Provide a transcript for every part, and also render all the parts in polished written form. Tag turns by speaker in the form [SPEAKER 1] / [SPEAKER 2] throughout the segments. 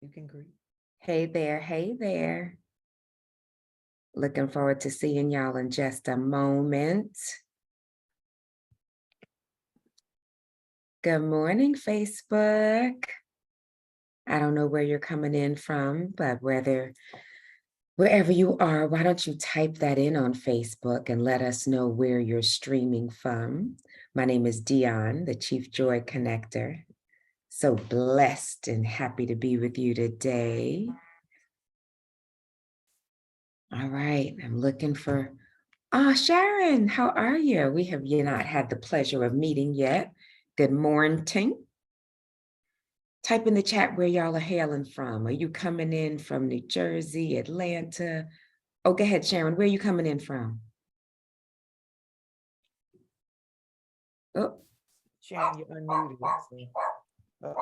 [SPEAKER 1] You can greet.
[SPEAKER 2] Hey there, hey there. Looking forward to seeing y'all in just a moment. Good morning, Facebook. I don't know where you're coming in from, but wherever you are, why don't you type that in on Facebook and let us know where you're streaming from. My name is Dionne, the Chief Joy Connector. So blessed and happy to be with you today. All right, I'm looking for, Sharon, how are you? We have not had the pleasure of meeting yet. Good morning. Type in the chat where y'all are hailing from. Are you coming in from New Jersey, Atlanta? Oh, go ahead, Sharon. Where are you coming in from? Oh,
[SPEAKER 1] Sharon, you're unmuted. So,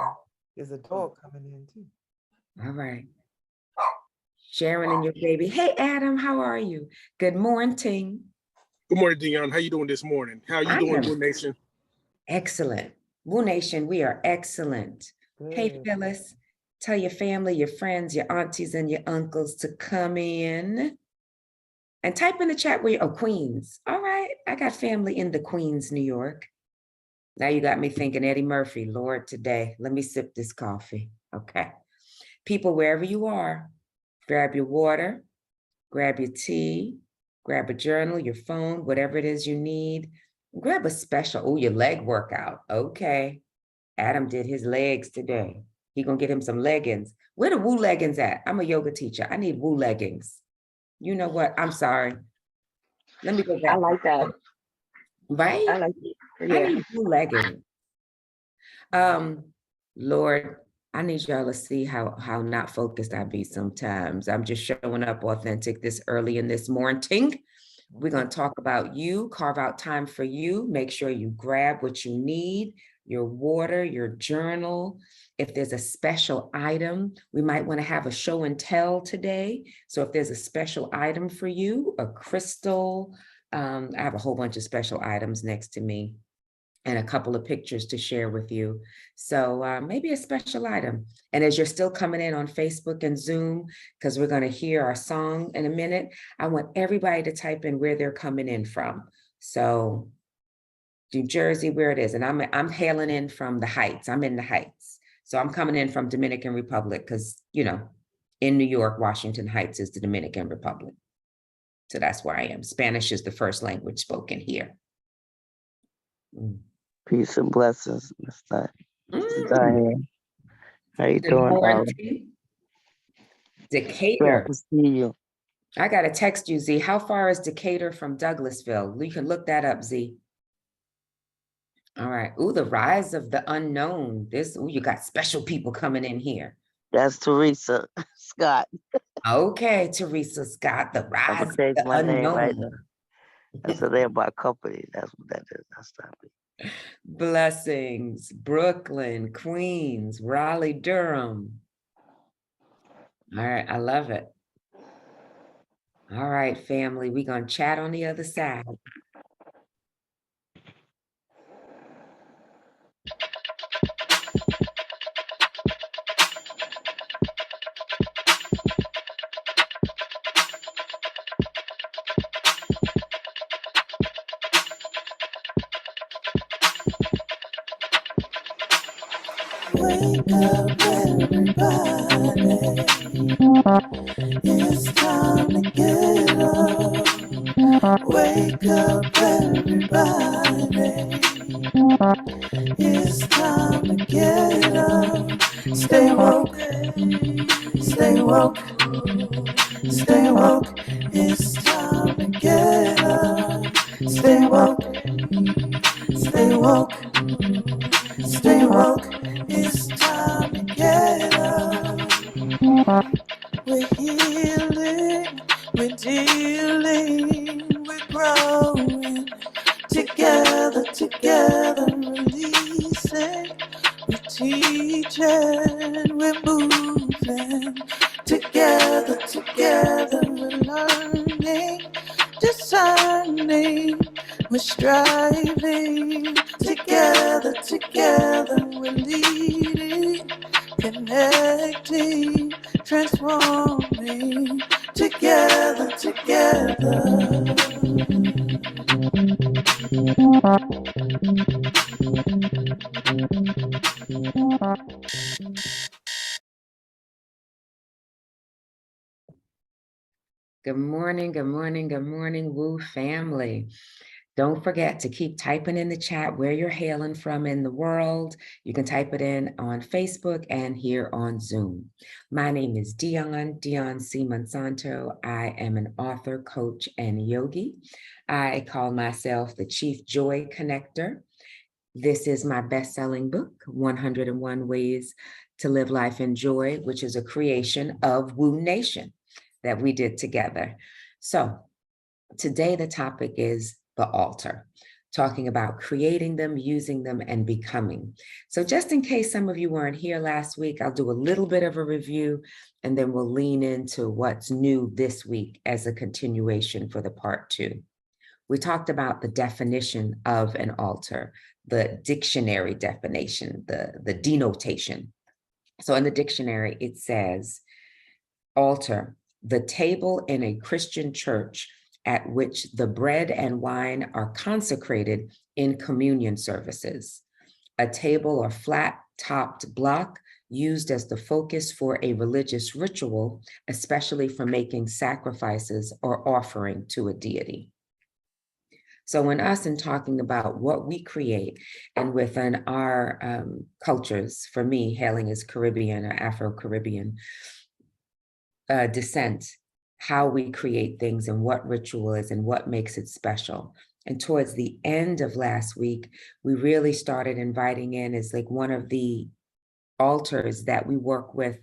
[SPEAKER 1] there's a dog coming in too.
[SPEAKER 2] all right. Sharon and your baby. Hey, Adam, how are you? Good morning.
[SPEAKER 3] Good morning, Dionne. How you doing this morning? How you doing, Blue Nation?
[SPEAKER 2] Excellent. Blue Nation, we are excellent.
[SPEAKER 1] Good.
[SPEAKER 2] Hey, Phyllis, tell your family, your friends, your aunties, and your uncles to come in. And type in the chat where you, Queens. All right, I got family in the Queens, New York. Now you got me thinking Eddie Murphy, Lord, today. Let me sip this coffee. Okay. People, wherever you are, grab your water, grab your tea, grab a journal, your phone, whatever it is you need. Grab a special, your leg workout. Okay. Adam did his legs today. He gonna get him some leggings. Where the Woo leggings at? I'm a yoga teacher. I need Woo leggings. You know what? I'm sorry. Let me go back.
[SPEAKER 4] I like that.
[SPEAKER 2] Right?
[SPEAKER 4] I like it. Yeah.
[SPEAKER 2] I need Woo leggings. Lord, I need y'all to see how not focused I be sometimes. I'm just showing up authentic this early in this morning. We're going to talk about you, carve out time for you. Make sure you grab what you need, your water, your journal. If there's a special item, we might want to have a show and tell today. So if there's a special item for you, a crystal, I have a whole bunch of special items next to me and a couple of pictures to share with you. So maybe a special item. And as you're still coming in on Facebook and Zoom, because we're going to hear our song in a minute, I want everybody to type in where they're coming in from. So New Jersey, where it is. And I'm hailing in from the Heights. I'm in the Heights. So I'm coming in from Dominican Republic because, in New York, Washington Heights is the Dominican Republic. So that's where I am. Spanish is the first language spoken here.
[SPEAKER 5] Peace and blessings, Mr. Diane. How you doing, darling?
[SPEAKER 2] Decatur.
[SPEAKER 5] Glad to see you.
[SPEAKER 2] I got to text you, Z. How far is Decatur from Douglasville? You can look that up, Z. All right. Ooh, the rise of the unknown. You got special people coming in here.
[SPEAKER 5] That's Teresa Scott.
[SPEAKER 2] Okay, Teresa Scott, the rise of the unknown.
[SPEAKER 5] Right now. That's the name of my company. That's what that is. That's not me.
[SPEAKER 2] Blessings, Brooklyn, Queens, Raleigh, Durham. All right, I love it. All right, family, we're going to chat on the other side.
[SPEAKER 6] Wake up, everybody. It's time to get up. Wake up, everybody. It's time to get up. Stay woke. Stay woke. Stay woke. It's time to get up. Stay woke. Stay woke. Stay woke. It's time to get up. We're healing, we're dealing, we're growing. Together, releasing. We're teaching, we're moving. Together, we're learning, discerning. We're striving. Together, we're leading, connecting.
[SPEAKER 2] Good morning, good morning, good morning, Woo family. Don't forget to keep typing in the chat where you're hailing from in the world. You can type it in on Facebook and here on Zoom. My name is Dionne C. Monsanto. I am an author, coach, and yogi. I call myself the Chief Joy Connector. This is my best-selling book, 101 Ways to Live Life in Joy, which is a creation of Woo Nation that we did together. So today the topic is the altar, talking about creating them, using them, and becoming. So just in case some of you weren't here last week, I'll do a little bit of a review, and then we'll lean into what's new this week as a continuation for the part 2. We talked about the definition of an altar, the dictionary definition, the denotation. So in the dictionary, it says, altar, the table in a Christian church at which the bread and wine are consecrated in communion services. A table or flat-topped block used as the focus for a religious ritual, especially for making sacrifices or offering to a deity. So when us and talking about what we create, and within our cultures, for me, hailing as Caribbean or Afro-Caribbean descent, how we create things and what ritual is and what makes it special. And towards the end of last week, we really started inviting in as like one of the altars that we work with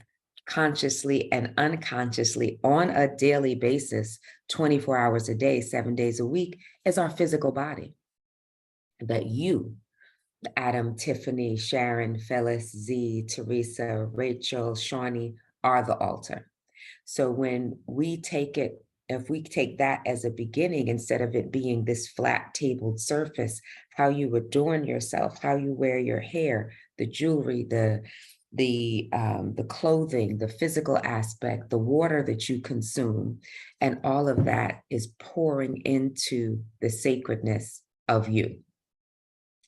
[SPEAKER 2] consciously and unconsciously on a daily basis, 24 hours a day, 7 days a week, is our physical body. That you, Adam, Tiffany, Sharon, Phyllis, Z, Teresa, Rachel, Shawnee, are the altar. So when we take it, if we take that as a beginning, instead of it being this flat tabled surface, how you adorn yourself, how you wear your hair, the jewelry, the clothing, the physical aspect, the water that you consume, and all of that is pouring into the sacredness of you.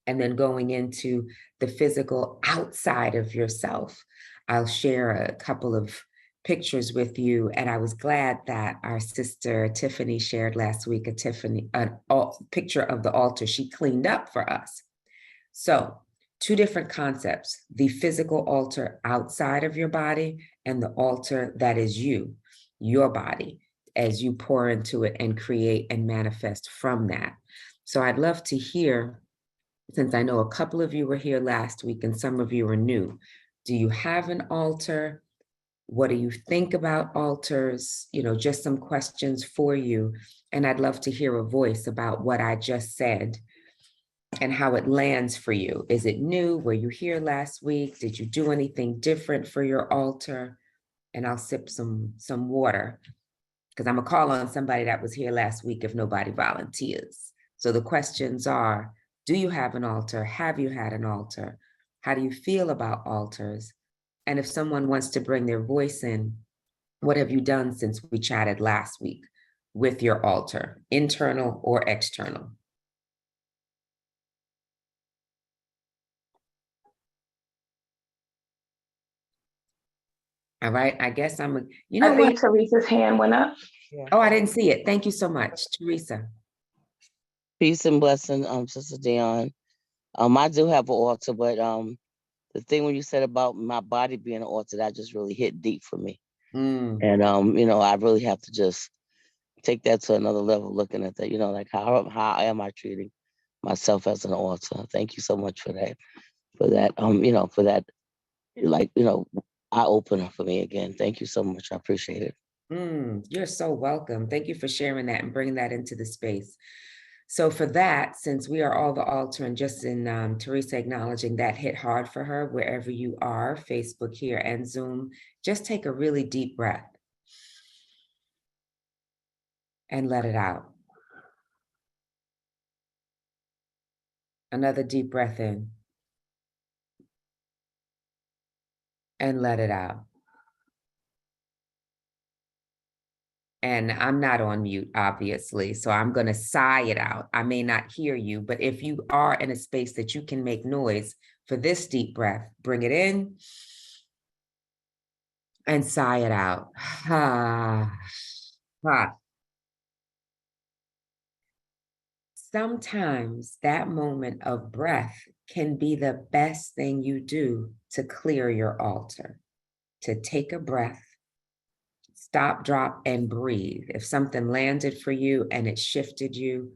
[SPEAKER 2] And then going into the physical outside of yourself. I'll share a couple of pictures with you. And I was glad that our sister Tiffany shared last week a picture of the altar she cleaned up for us. So 2 different concepts, the physical altar outside of your body and the altar that is you, your body, as you pour into it and create and manifest from that. So I'd love to hear, since I know a couple of you were here last week and some of you are new, do you have an altar? What do you think about altars? You know, just some questions for you. And I'd love to hear a voice about what I just said and how it lands for you. Is it new? Were you here last week? Did you do anything different for your altar? And I'll sip some water because I'm gonna call on somebody that was here last week if nobody volunteers. So the questions are, do you have an altar? Have you had an altar? How do you feel about altars? And if someone wants to bring their voice in, what have you done since we chatted last week with your altar, internal or external? All right, I guess I
[SPEAKER 4] think Teresa's hand went up.
[SPEAKER 1] Yeah.
[SPEAKER 2] Oh, I didn't see it. Thank you so much, Teresa.
[SPEAKER 5] Peace and blessing, Sister Dionne. I do have an altar, but the thing when you said about my body being an altar, that just really hit deep for me. And I really have to just take that to another level, looking at that, like how am I treating myself as an altar? Thank you so much for that, for that, eye opener for me again. Thank you so much. I appreciate it.
[SPEAKER 2] You're so welcome. Thank you for sharing that and bringing that into the space. So for that, since we are all the altar, and just in Teresa acknowledging that hit hard for her, wherever you are, Facebook here and Zoom, just take a really deep breath and let it out. Another deep breath in and let it out. And I'm not on mute, obviously, so I'm going to sigh it out. I may not hear you, but if you are in a space that you can make noise for this deep breath, bring it in and sigh it out. Sometimes that moment of breath can be the best thing you do to clear your altar, to take a breath, stop, drop, and breathe. If something landed for you and it shifted you,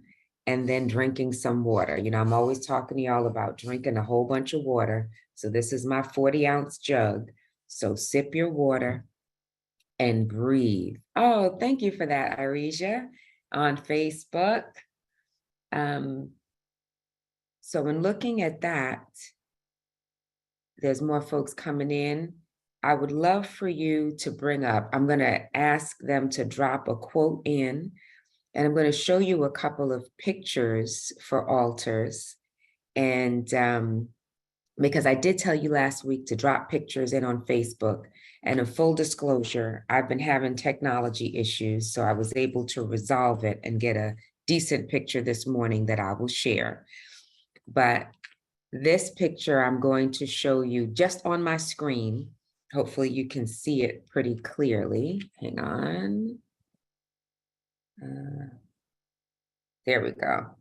[SPEAKER 2] and then drinking some water. You know, I'm always talking to y'all about drinking a whole bunch of water. So this is my 40-ounce jug. So sip your water and breathe. Oh, thank you for that, Irisha, on Facebook. So in looking at that, there's more folks coming in. I would love for you to bring up, I'm going to ask them to drop a quote in, and I'm going to show you a couple of pictures for altars. And because I did tell you last week to drop pictures in on Facebook, and a full disclosure, I've been having technology issues, so I was able to resolve it and get a decent picture this morning that I will share. But this picture I'm going to show you just on my screen. Hopefully you can see it pretty clearly. Hang on. There we go.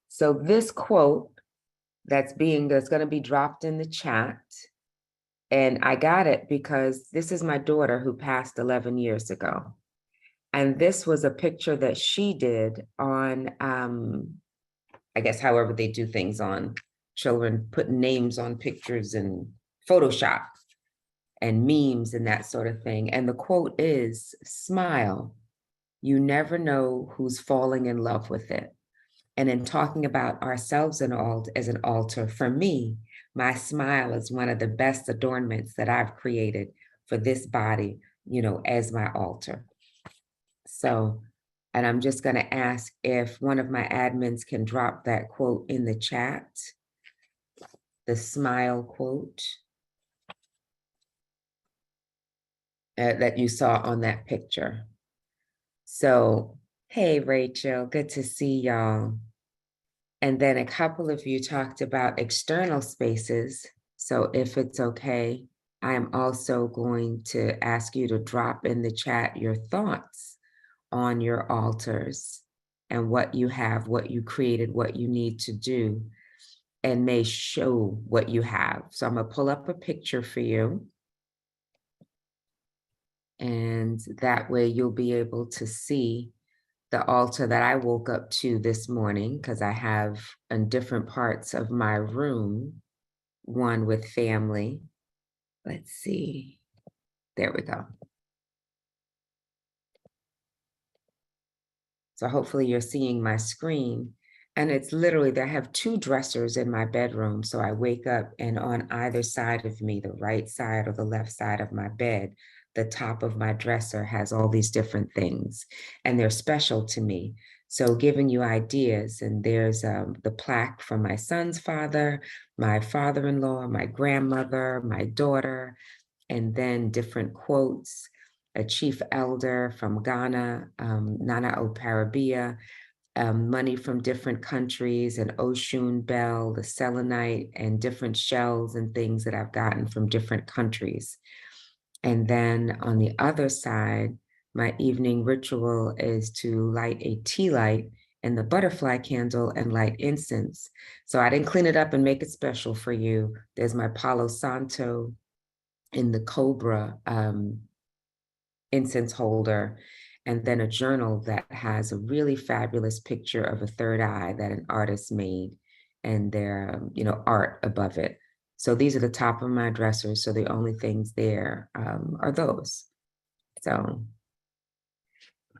[SPEAKER 2] So this quote that's going to be dropped in the chat. And I got it because this is my daughter who passed 11 years ago. And this was a picture that she did on, I guess, however they do things on children, putting names on pictures and Photoshop and memes and that sort of thing. And the quote is, "Smile. You never know who's falling in love with it." And in talking about ourselves as an altar, for me, my smile is one of the best adornments that I've created for this body, you know, as my altar. So, and I'm just going to ask if one of my admins can drop that quote in the chat, the smile quote that you saw on that picture. So, hey, Rachel, good to see y'all. And then a couple of you talked about external spaces. So if it's okay, I am also going to ask you to drop in the chat your thoughts on your altars and what you have, what you created, what you need to do, and may show what you have. So I'm gonna pull up a picture for you. And that way you'll be able to see the altar that I woke up to this morning, because I have in different parts of my room, one with family. Let's see. There we go. So hopefully you're seeing my screen. And it's literally, I have two dressers in my bedroom. So I wake up and on either side of me, the right side or the left side of my bed, the top of my dresser has all these different things, and they're special to me. So giving you ideas, and there's the plaque from my son's father, my father-in-law, my grandmother, my daughter, and then different quotes, a chief elder from Ghana, Nana Oparabia, money from different countries, an Oshun bell, the selenite, and different shells and things that I've gotten from different countries. And then on the other side, my evening ritual is to light a tea light and the butterfly candle and light incense. So I didn't clean it up and make it special for you. There's my Palo Santo in the Cobra incense holder, and then a journal that has a really fabulous picture of a third eye that an artist made, and their art above it. So these are the top of my dressers. So the only things there are those. So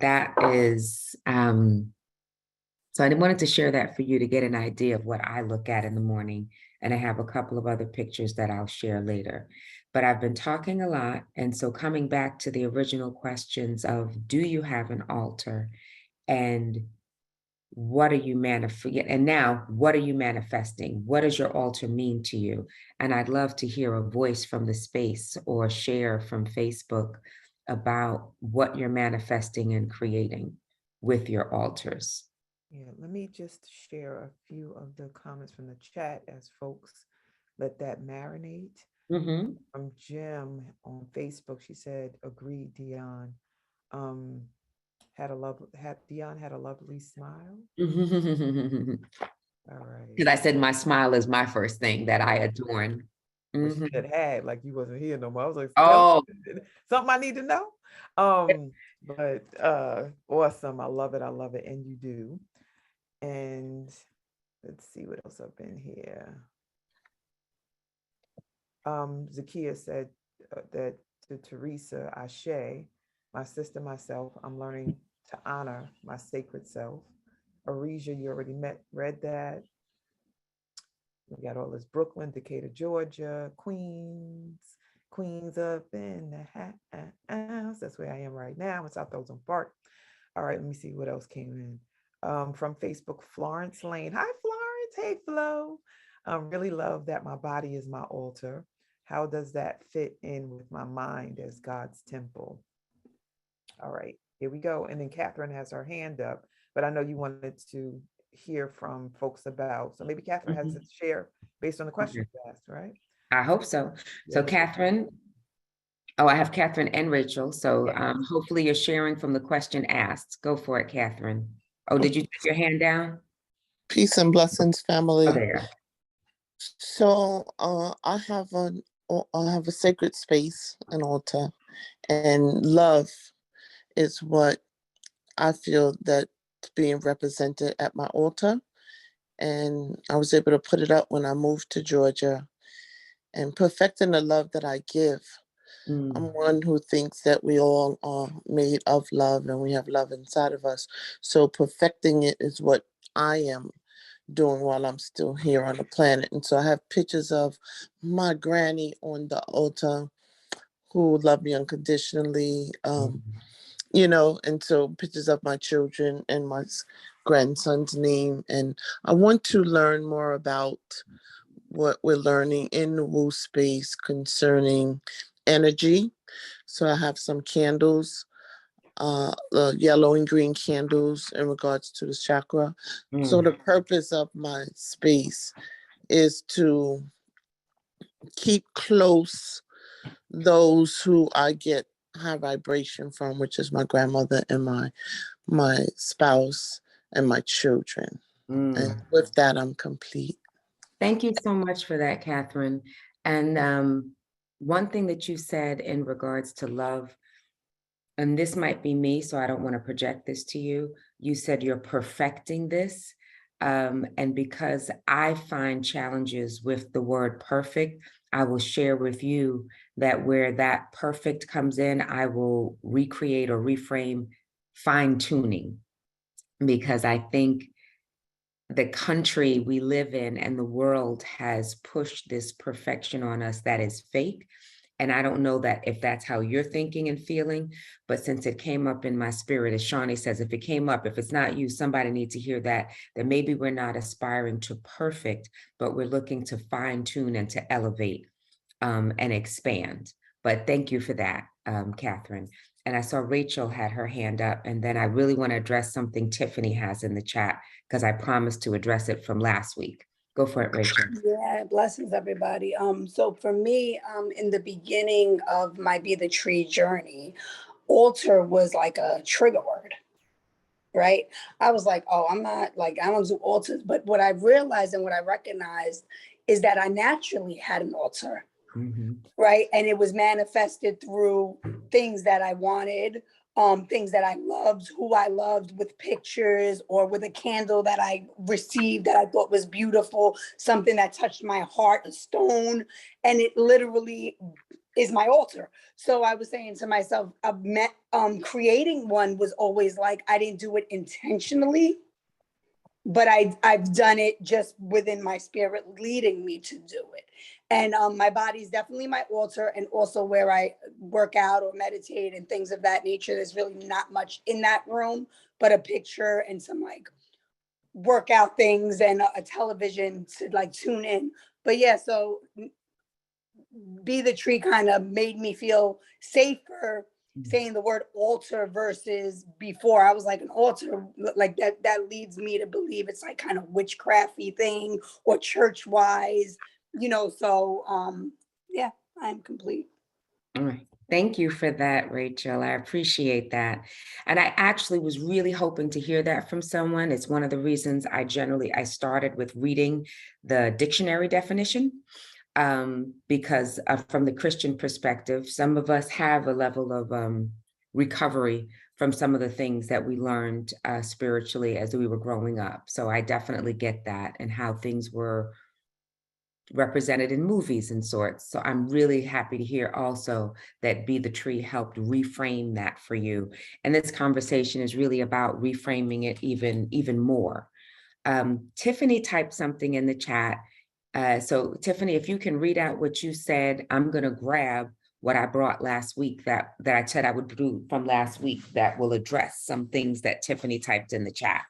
[SPEAKER 2] that is, so I wanted to share that for you to get an idea of what I look at in the morning. And I have a couple of other pictures that I'll share later. But I've been talking a lot. And so coming back to the original questions of, do you have an altar? And what are you manifesting? And now, what are you manifesting? What does your altar mean to you? And I'd love to hear a voice from the space or share from Facebook about what you're manifesting and creating with your altars.
[SPEAKER 1] Yeah, let me just share a few of the comments from the chat as folks let that marinate.
[SPEAKER 2] Mhm.
[SPEAKER 1] From Jim on Facebook, she said, "Agreed, Dionne. Dionne had a lovely smile." All right.
[SPEAKER 2] Because I said my smile is my first thing that I adorn.
[SPEAKER 1] Well, she
[SPEAKER 2] Mhm.
[SPEAKER 1] said had, like you wasn't here no more. I was like,
[SPEAKER 2] Oh,
[SPEAKER 1] something I need to know. But awesome. I love it. I love it. And you do. And let's see what else up in here. Zakia said that to Teresa Ashe, my sister, myself, I'm learning to honor my sacred self. Arisia, you already read that. We got all this Brooklyn, Decatur, Georgia, Queens up in the house. That's where I am right now in South Ozone Park. All right, let me see what else came in. From Facebook, Florence Lane. Hi, Florence. Hey, Flo. Really love that my body is my altar. How does that fit in with my mind as God's temple? All right, here we go. And then Catherine has her hand up, but I know you wanted to hear from folks about, so maybe Catherine has to share based on the question you asked, right?
[SPEAKER 2] I hope so. So
[SPEAKER 1] Yeah.
[SPEAKER 2] Catherine, oh, I have Catherine and Rachel. So hopefully you're sharing from the question asked. Go for it, Catherine. Oh, did you put your hand down?
[SPEAKER 7] Peace and blessings, family.
[SPEAKER 2] Oh, there.
[SPEAKER 7] So I have a sacred space, an altar, and love is what I feel that's being represented at my altar. And I was able to put it up when I moved to Georgia, and perfecting the love that I give. I'm one who thinks that we all are made of love and we have love inside of us. So perfecting it is what I am doing while I'm still here on the planet. And so I have pictures of my granny on the altar who loved me unconditionally, and so pictures of my children and my grandson's name. And I want to learn more about what we're learning in the woo space concerning energy. So I have some candles, yellow and green candles in regards to the chakra. So the purpose of my space is to keep close those who I get high vibration from, which is my grandmother and my spouse and my children. And with that, I'm complete.
[SPEAKER 2] Thank you so much for that, Catherine. And one thing that you said in regards to love, and this might be me, so I don't want to project this to you. You said you're perfecting this. And because I find challenges with the word perfect, I will share with you that where that perfect comes in, I will recreate or reframe fine tuning, because I think the country we live in and the world has pushed this perfection on us that is fake. And I don't know that if that's how you're thinking and feeling, but since it came up in my spirit, as Shawnee says, if it came up, if it's not you, somebody needs to hear that maybe we're not aspiring to perfect, but we're looking to fine tune and to elevate and expand. But thank you for that, Catherine. And I saw Rachel had her hand up, and then I really want to address something Tiffany has in the chat, because I promised to address it from last week. Go for it, Rachel.
[SPEAKER 8] Yeah, blessings, everybody. So for me, in the beginning of my Be the Tree journey, altar was like a trigger word, right? I was like, oh, I don't do altars. But what I realized and what I recognized is that I naturally had an altar, right? And it was manifested through things that I wanted, things that I loved, who I loved, with pictures or with a candle that I received that I thought was beautiful, something that touched my heart, a stone, and it literally is my altar. So I was saying to myself, creating one was always like, I didn't do it intentionally, but I've done it just within my spirit leading me to do it. And my body's definitely my altar, and also where I work out or meditate and things of that nature. There's really not much in that room, but a picture and some like workout things and a television to like tune in. But yeah, so Be the Tree kind of made me feel safer saying the word altar versus before. I was like, an altar, like that leads me to believe it's like kind of witchcrafty thing or church wise, so yeah, I'm complete.
[SPEAKER 2] All right. Thank you for that, Rachel. I appreciate that. And I actually was really hoping to hear that from someone. It's one of the reasons I started with reading the dictionary definition, because from the Christian perspective, some of us have a level of recovery from some of the things that we learned spiritually as we were growing up. So I definitely get that and how things were represented in movies and sorts. So I'm really happy to hear also that Be the Tree helped reframe that for you. And this conversation is really about reframing it even more. Tiffany typed something in the chat. So Tiffany, if you can read out what you said, I'm going to grab what I brought last week that I said I would do from last week that will address some things that Tiffany typed in the chat.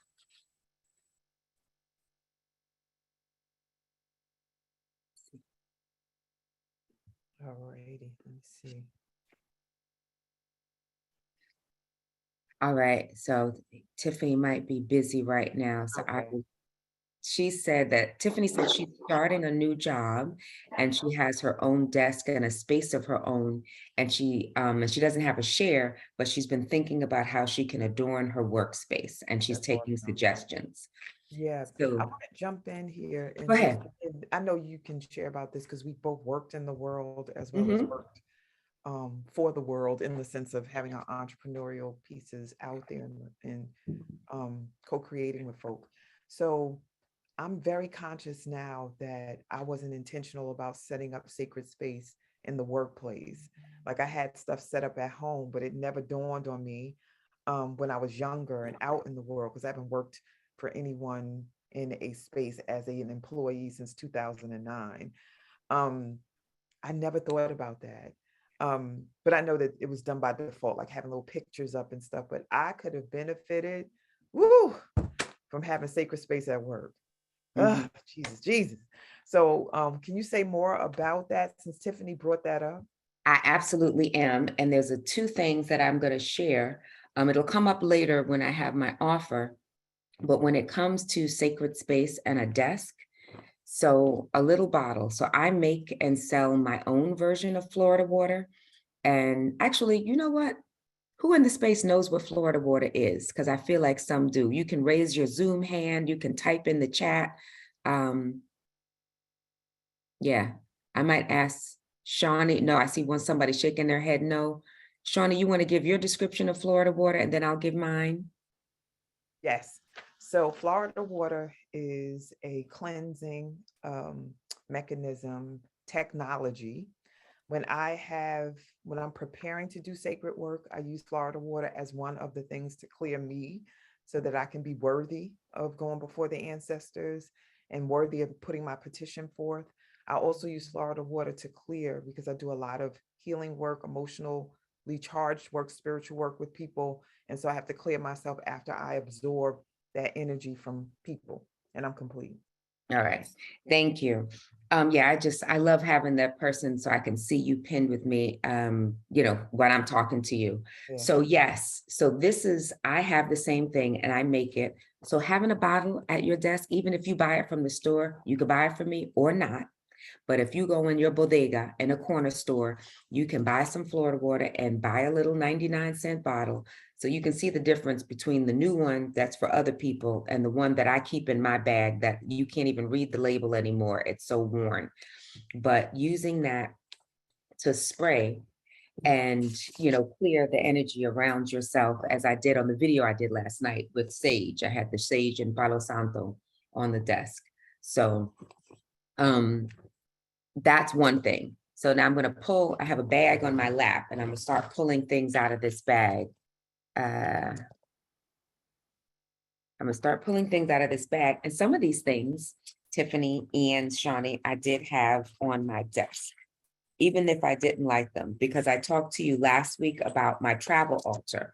[SPEAKER 1] All righty, let me see.
[SPEAKER 2] All right, so Tiffany might be busy right now. So
[SPEAKER 1] Okay.
[SPEAKER 2] She said that Tiffany said she's starting a new job and she has her own desk and a space of her own. And she doesn't have a share, but she's been thinking about how she can adorn her workspace and she's
[SPEAKER 1] That's
[SPEAKER 2] taking
[SPEAKER 1] awesome.
[SPEAKER 2] suggestions.
[SPEAKER 1] Yeah, I
[SPEAKER 2] So
[SPEAKER 1] want to jump in here and
[SPEAKER 2] go ahead.
[SPEAKER 1] I know you can share about this because we both worked in the world as well as
[SPEAKER 2] Mhm.
[SPEAKER 1] worked for the world in the sense of having our entrepreneurial pieces out there and co-creating with folk. So I'm very conscious now that I wasn't intentional about setting up sacred space in the workplace. Like I had stuff set up at home, but it never dawned on me when I was younger and out in the world, because I haven't worked for anyone in a space as an employee since 2009. Um, I never thought about that. But I know that it was done by default, like having little pictures up and stuff, but I could have benefited, woo, from having sacred space at work.
[SPEAKER 2] Mhm.
[SPEAKER 1] Jesus. So can you say more about that since Tiffany brought that up?
[SPEAKER 2] I absolutely am. And there's two things that I'm going to share. It'll come up later when I have my offer. But when it comes to sacred space and a desk, so a little bottle. So I make and sell my own version of Florida water. And actually, you know what? Who in the space knows what Florida water is? Because I feel like some do. You can raise your Zoom hand. You can type in the chat. Yeah, I might ask Shawnee. No, I see somebody shaking their head. No. Shawnee, you want to give your description of Florida water and then I'll give mine?
[SPEAKER 1] Yes. So Florida water is a cleansing mechanism technology. When I'm preparing to do sacred work, I use Florida water as one of the things to clear me so that I can be worthy of going before the ancestors and worthy of putting my petition forth. I also use Florida water to clear because I do a lot of healing work, emotionally charged work, spiritual work with people. And so I have to clear myself after I absorb that energy from people, and I'm complete.
[SPEAKER 2] All right, thank you. Yeah, I love having that person so I can see you pinned with me, when I'm talking to you.
[SPEAKER 1] Yeah.
[SPEAKER 2] So yes, I have the same thing and I make it. So having a bottle at your desk, even if you buy it from the store, you could buy it from me or not. But if you go in your bodega in a corner store, you can buy some Florida water and buy a little 99-cent bottle. So you can see the difference between the new one that's for other people and the one that I keep in my bag that you can't even read the label anymore. It's so worn. But using that to spray and, clear the energy around yourself, as I did on the video I did last night with sage. I had the sage and Palo Santo on the desk. So, that's one thing. So now I'm going to I have a bag on my lap and I'm going to start pulling things out of this bag. I'm going to start pulling things out of this bag. And some of these things, Tiffany and Shawnee, I did have on my desk, even if I didn't like them, because I talked to you last week about my travel altar.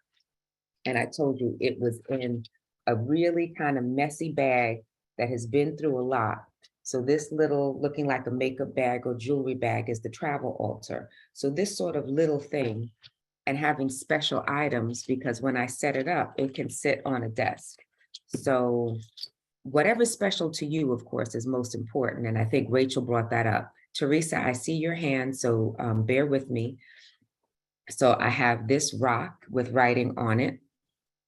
[SPEAKER 2] And I told you it was in a really kind of messy bag that has been through a lot. So this little looking like a makeup bag or jewelry bag is the travel altar. So this sort of little thing and having special items, because when I set it up, it can sit on a desk. So whatever's special to you, of course, is most important. And I think Rachel brought that up. Teresa, I see your hand, so bear with me. So I have this rock with writing on it.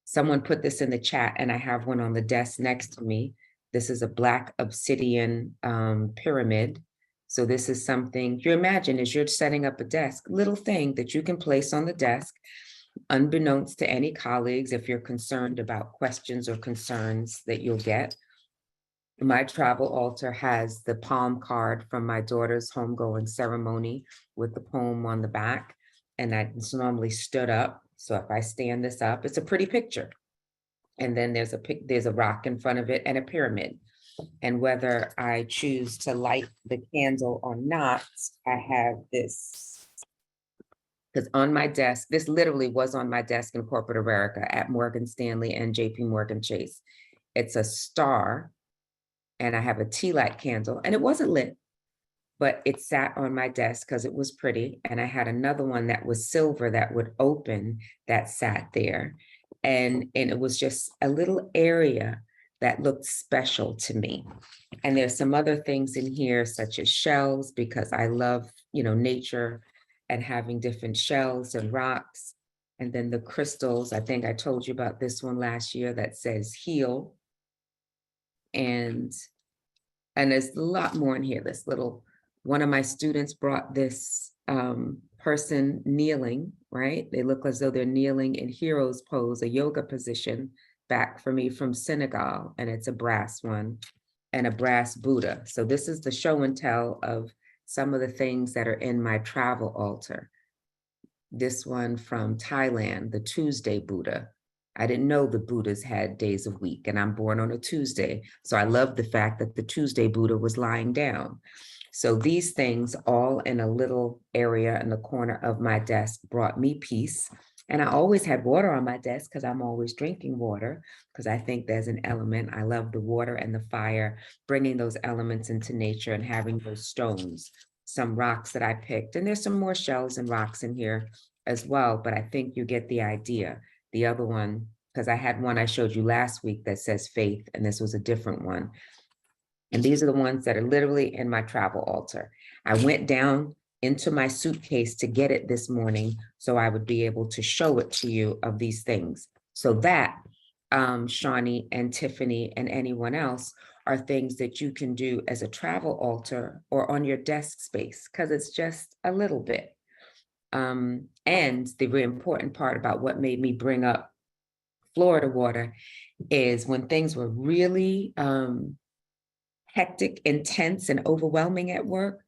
[SPEAKER 2] Someone put this in the chat, and I have one on the desk next to me. This is a Black obsidian pyramid. So this is something you imagine as you're setting up a desk, little thing that you can place on the desk, unbeknownst to any colleagues, if you're concerned about questions or concerns that you'll get. My travel altar has the palm card from my daughter's homegoing ceremony with the poem on the back. And that's normally stood up. So if I stand this up, it's a pretty picture. And then there's a rock in front of it and a pyramid. And whether I choose to light the candle or not, I have this. Because on my desk, this literally was on my desk in corporate America at Morgan Stanley and JP Morgan Chase. It's a star, and I have a tea light candle, and it wasn't lit, but it sat on my desk because it was pretty. And I had another one that was silver that would open that sat there. And it was just a little area that looked special to me. And there's some other things in here, such as shells, because I love, nature and having different shells and rocks. And then the crystals, I think I told you about this one last year that says heal. And there's a lot more in here. This little, one of my students brought this person kneeling, right? They look as though they're kneeling in hero's pose, a yoga position, back for me from Senegal. And it's a brass one and a brass Buddha. So this is the show and tell of some of the things that are in my travel altar. This one from Thailand, the Tuesday Buddha. I didn't know the Buddhas had days of week, and I'm born on a Tuesday. So I love the fact that the Tuesday Buddha was lying down. So these things all in a little area in the corner of my desk brought me peace. And I always had water on my desk because I'm always drinking water, because I think there's an element. I love the water and the fire, bringing those elements into nature and having those stones, some rocks that I picked. And there's some more shells and rocks in here as well, but I think you get the idea. The other one, because I had one I showed you last week that says faith, and this was a different one. And these are the ones that are literally in my travel altar. I went down into my suitcase to get it this morning so I would be able to show it to you of these things. So that, Shawnee and Tiffany and anyone else, are things that you can do as a travel altar or on your desk space, because it's just a little bit. And the very important part about what made me bring up Florida water is when things were really hectic, intense, and overwhelming at work,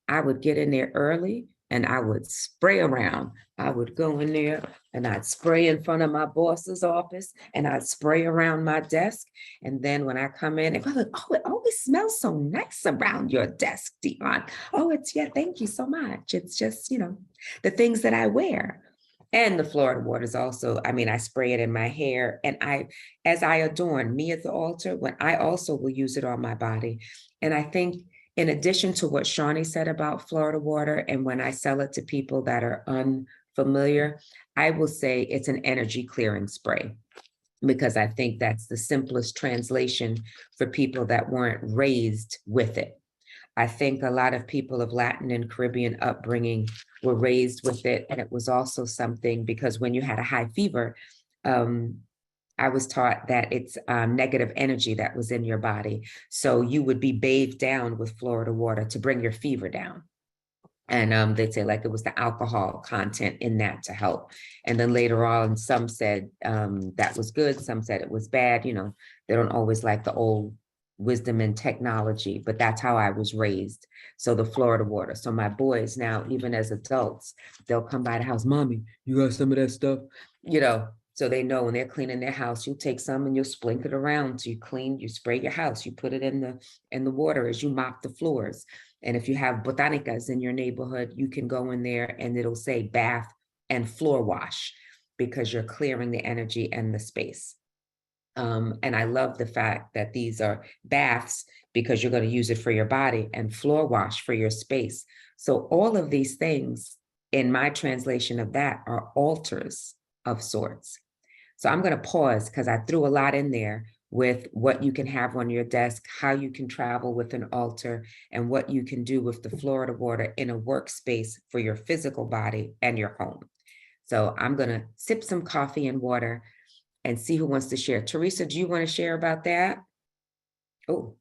[SPEAKER 2] I would get in there early and I would spray around. I would go in there and I'd spray in front of my boss's office and I'd spray around my desk. And then when I come in, oh, it always smells so nice around your desk, Dionne. Oh, thank you so much. It's just, the things that I wear. And the Florida water is also, I spray it in my hair, and as I adorn me at the altar, when I also will use it on my body. And I think in addition to what Shawnee said about Florida water, and when I sell it to people that are unfamiliar, I will say it's an energy clearing spray, because I think that's the simplest translation for people that weren't raised with it. I think a lot of people of Latin and Caribbean upbringing were raised with it. And it was also something, because when you had a high fever, I was taught that it's negative energy that was in your body. So you would be bathed down with Florida water to bring your fever down. And they'd say like it was the alcohol content in that to help. And then later on, some said that was good. Some said it was bad. They don't always like the old wisdom and technology, but that's how I was raised. So the Florida water. So my boys now, even as adults, they'll come by the house, Mommy, you got some of that stuff, so they know when they're cleaning their house, you'll take some and you'll splink it around. So you spray your house, you put it in the water as you mop the floors. And if you have botanicas in your neighborhood, you can go in there and it'll say bath and floor wash, because you're clearing the energy and the space. And I love the fact that these are baths because you're going to use it for your body, and floor wash for your space. So all of these things in my translation of that, are altars of sorts. So I'm going to pause because I threw a lot in there with what you can have on your desk, how you can travel with an altar, and what you can do with the Florida water in a workspace for your physical body and your home. So I'm going to sip some coffee and water and see who wants to share. Teresa, do you want to share about that? Oh.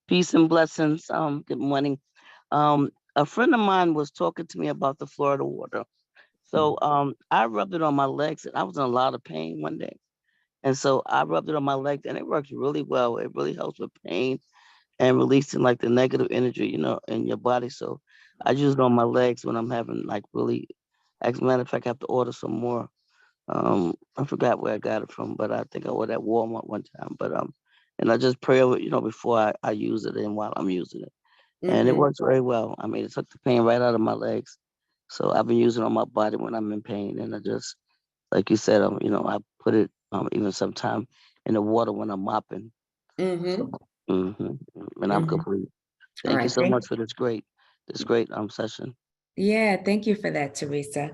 [SPEAKER 5] Peace and blessings. Good morning. A friend of mine was talking to me about the Florida water. So I rubbed it on my legs, and I was in a lot of pain one day. And so I rubbed it on my legs, and it works really well. It really helps with pain and releasing like the negative energy, in your body. So I use it on my legs when I'm having like really, as a matter of fact, I have to order some more. I forgot where I got it from, but I think I ordered at Walmart one time. But and I just pray over, before I use it and while I'm using it. And it works very well. I mean, it took the pain right out of my legs. So I've been using it on my body when I'm in pain. And I just, like you said, I put it even sometime in the water when I'm mopping. So, and I'm complete.
[SPEAKER 2] All
[SPEAKER 5] Thank you
[SPEAKER 2] right,
[SPEAKER 5] so much for this great session.
[SPEAKER 2] Yeah, thank you for that, Teresa.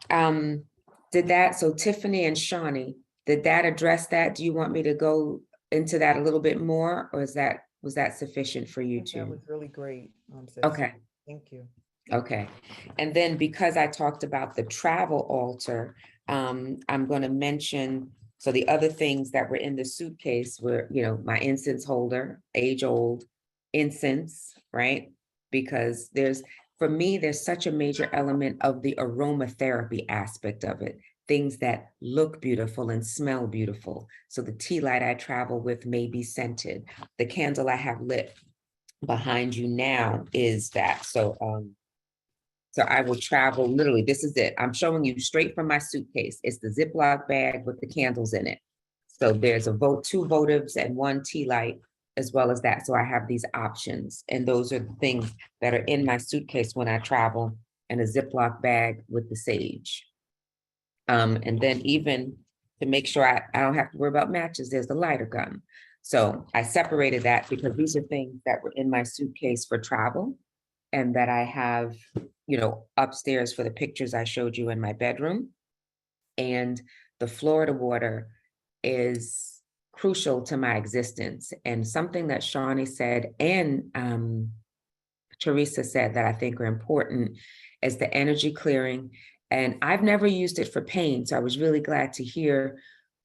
[SPEAKER 2] So Tiffany and Shawnee, did that address that? Do you want me to go into that a little bit more, or was that sufficient for you
[SPEAKER 1] That
[SPEAKER 2] two?
[SPEAKER 1] was really great. Sis.
[SPEAKER 2] Okay.
[SPEAKER 1] Thank you.
[SPEAKER 2] Okay. And then because I talked about the travel altar, I'm going to mention, so the other things that were in the suitcase were, my incense holder, age old incense, right? Because for me, there's such a major element of the aromatherapy aspect of it. Things that look beautiful and smell beautiful. So the tea light I travel with may be scented. The candle I have lit behind you now is that. So I will travel, literally, this is it. I'm showing you straight from my suitcase. It's the Ziploc bag with the candles in it. So there's two votives and one tea light, as well as that. So I have these options. And those are the things that are in my suitcase when I travel, and a Ziploc bag with the sage. And then even to make sure I don't have to worry about matches, there's the lighter gun. So I separated that because these are things that were in my suitcase for travel, and that I have, upstairs for the pictures I showed you in my bedroom. And the Florida water is crucial to my existence. And something that Shawnee said and Teresa said that I think are important is the energy clearing. And I've never used it for pain, so I was really glad to hear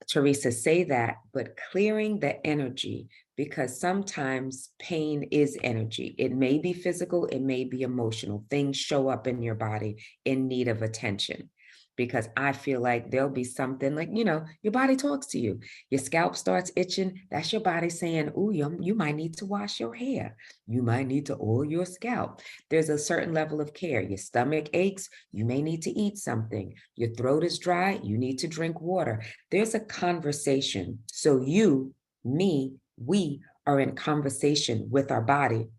[SPEAKER 2] Teresa say that, but clearing the energy, because sometimes pain is energy. It may be physical, it may be emotional. Things show up in your body in need of attention. Because I feel like there'll be something like, your body talks to you. Your scalp starts itching. That's your body saying, "Ooh, you might need to wash your hair. You might need to oil your scalp." There's a certain level of care. Your stomach aches. You may need to eat something. Your throat is dry. You need to drink water. There's a conversation. So you, me, we are in conversation with our body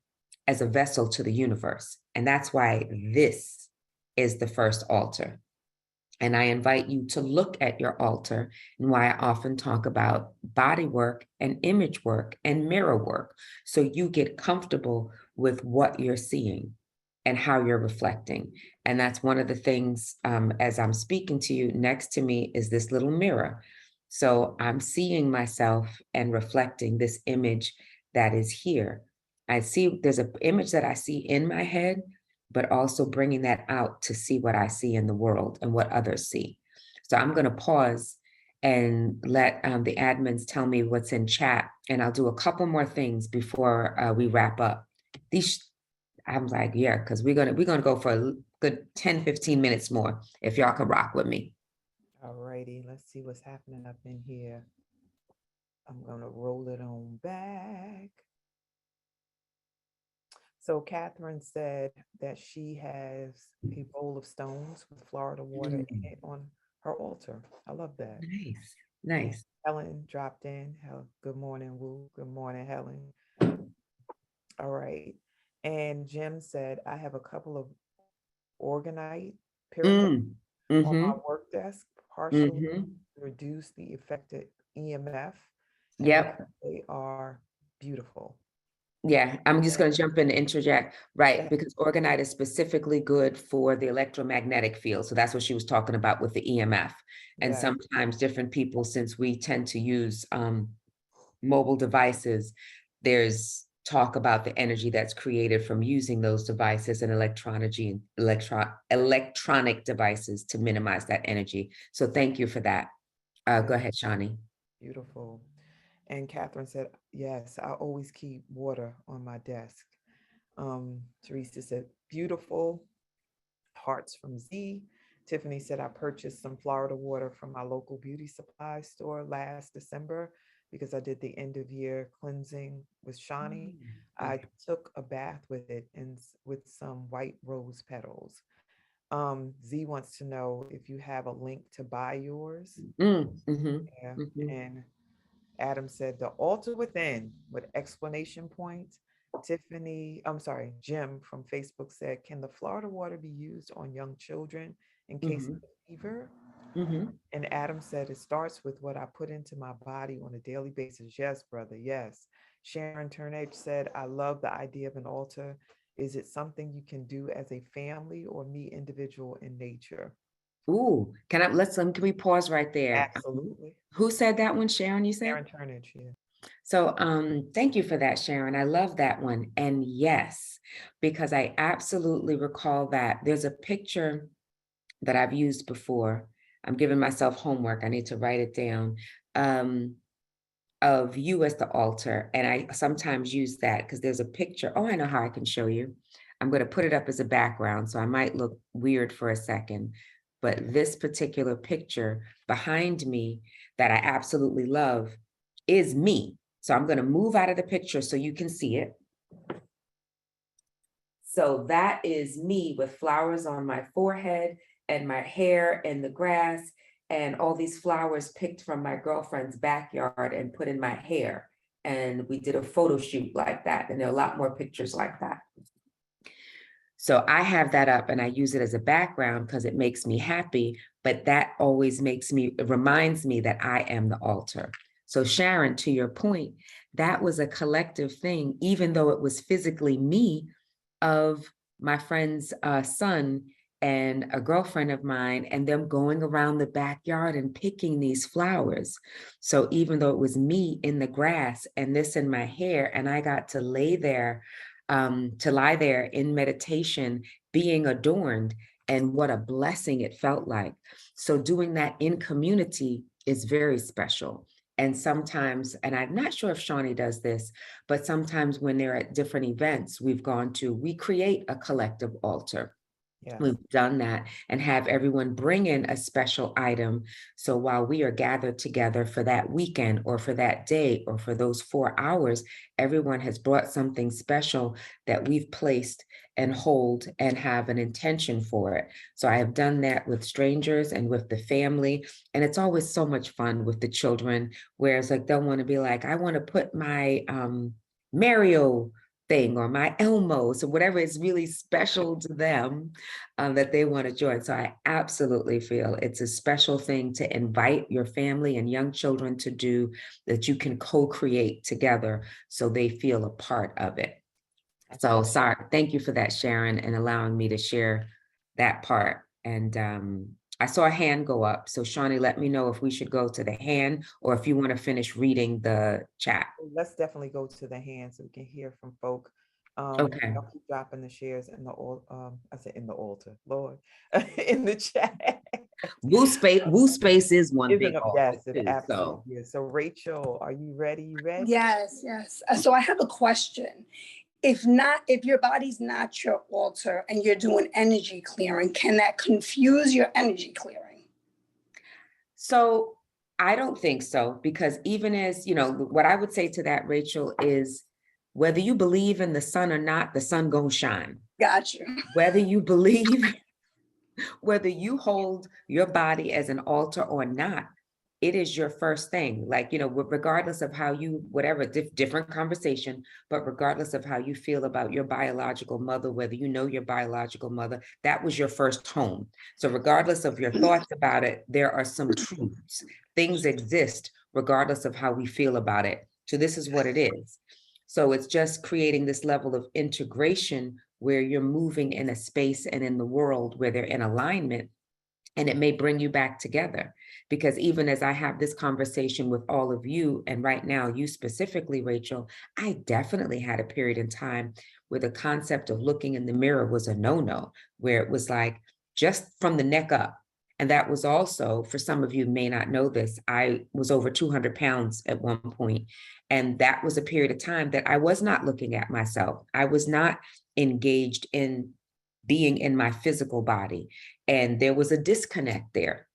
[SPEAKER 2] as a vessel to the universe. And that's why this is the first altar. And I invite you to look at your altar, and why I often talk about body work and image work and mirror work. So you get comfortable with what you're seeing and how you're reflecting. And that's one of the things, as I'm speaking to you, next to me is this little mirror. So I'm seeing myself and reflecting this image that is here. There's an image that I see in my head, but also bringing that out to see what I see in the world and what others see. So I'm going to pause and let the admins tell me what's in chat, and I'll do a couple more things before we wrap up. I'm like, yeah, because we're gonna go for a good 10, 15 minutes more if y'all can rock with me.
[SPEAKER 1] All righty, let's see what's happening up in here. I'm gonna roll it on back. So Catherine said that she has a bowl of stones with Florida water in it on her altar. I love that.
[SPEAKER 2] Nice,
[SPEAKER 1] And
[SPEAKER 2] nice.
[SPEAKER 1] Helen dropped in. Good morning, Woo. Good morning, Helen. All right. And Jim said, I have a couple of organite pyramids on my work desk, partially to reduce the affected EMF. And
[SPEAKER 2] Yep.
[SPEAKER 1] they are beautiful.
[SPEAKER 2] Yeah, I'm just going to jump in and interject, right?
[SPEAKER 1] Yeah.
[SPEAKER 2] Because orgonite is specifically good for the electromagnetic field. So that's what she was talking about with the EMF. And
[SPEAKER 1] Yeah.
[SPEAKER 2] sometimes different people, since we tend to use mobile devices, there's talk about the energy that's created from using those devices and electronic devices to minimize that energy. So thank you for that. Go ahead, Shawnee.
[SPEAKER 1] Beautiful. And Catherine said, yes, I always keep water on my desk. Teresa said, beautiful. Hearts from Z. Tiffany said, I purchased some Florida water from my local beauty supply store last December because I did the end of year cleansing with Shawnee. I took a bath with it and with some white rose petals. Z wants to know if you have a link to buy yours. Yeah. And Adam said, the altar within with explanation point. Jim from Facebook said, can the Florida water be used on young children in case of fever? And Adam said, it starts with what I put into my body on a daily basis. Yes, brother. Yes. Sharon Turnage said, I love the idea of an altar. Is it something you can do as a family or me individual in nature?
[SPEAKER 2] Ooh, can we pause right there?
[SPEAKER 1] Absolutely.
[SPEAKER 2] Who said that one, Sharon, you said?
[SPEAKER 1] Sharon Turnage, yeah.
[SPEAKER 2] So thank you for that, Sharon. I love that one. And yes, because I absolutely recall that. There's a picture that I've used before. I'm giving myself homework. I need to write it down. Of you as the altar. And I sometimes use that because there's a picture. Oh, I know how I can show you. I'm going to put it up as a background, so I might look weird for a second. But this particular picture behind me that I absolutely love is me. So I'm going to move out of the picture so you can see it. So that is me with flowers on my forehead and my hair and the grass and all these flowers picked from my girlfriend's backyard and put in my hair. And we did a photo shoot like that. And there are a lot more pictures like that. So I have that up and I use it as a background because it makes me happy, but that always reminds me that I am the altar. So Sharon, to your point, that was a collective thing, even though it was physically me, of my friend's son and a girlfriend of mine, and them going around the backyard and picking these flowers. So even though it was me in the grass and this in my hair, and I got to lie there in meditation, being adorned, and what a blessing it felt like. So doing that in community is very special. And sometimes, and I'm not sure if Shawnee does this, but sometimes when they're at different events we create a collective altar. Yes. We've done that and have everyone bring in a special item. So while we are gathered together for that weekend or for that day or for those 4 hours, everyone has brought something special that we've placed and hold and have an intention for it. So I have done that with strangers and with the family. And it's always so much fun with the children, whereas like they'll want to be like, I want to put my Mario thing or my Elmo, so whatever is really special to them that they want to join. So I absolutely feel it's a special thing to invite your family and young children to do, that you can co-create together so they feel a part of it. So sorry, thank you for that, Sharon, and allowing me to share that part. And I saw a hand go up. So Shawnee, let me know if we should go to the hand or if you want to finish reading the chat.
[SPEAKER 1] Let's definitely go to the hand so we can hear from folk.
[SPEAKER 2] Okay.
[SPEAKER 1] I'll keep dropping the shares in the I said in the altar, Lord, in the chat.
[SPEAKER 2] Woo space is one big altar.
[SPEAKER 1] Yes, it absolutely is. So Rachel, are you ready? You ready?
[SPEAKER 8] Yes, yes. So I have a question. If your body's not your altar and you're doing energy clearing, can that confuse your energy clearing?
[SPEAKER 2] So I don't think so, because even as, what I would say to that, Rachel, is whether you believe in the sun or not, the sun gonna shine.
[SPEAKER 8] Got you.
[SPEAKER 2] Whether you believe, whether you hold your body as an altar or not, it is your first thing. Like, regardless of how you, whatever, different conversation, but regardless of how you feel about your biological mother, whether you know your biological mother, that was your first home. So regardless of your thoughts about it, there are some truths. Things exist regardless of how we feel about it. So this is what it is. So it's just creating this level of integration where you're moving in a space and in the world where they're in alignment, and it may bring you back together. Because even as I have this conversation with all of you, and right now you specifically, Rachel, I definitely had a period in time where the concept of looking in the mirror was a no-no, where it was like just from the neck up. And that was also, for some of you may not know this, I was over 200 pounds at one point. And that was a period of time that I was not looking at myself. I was not engaged in being in my physical body. And there was a disconnect there.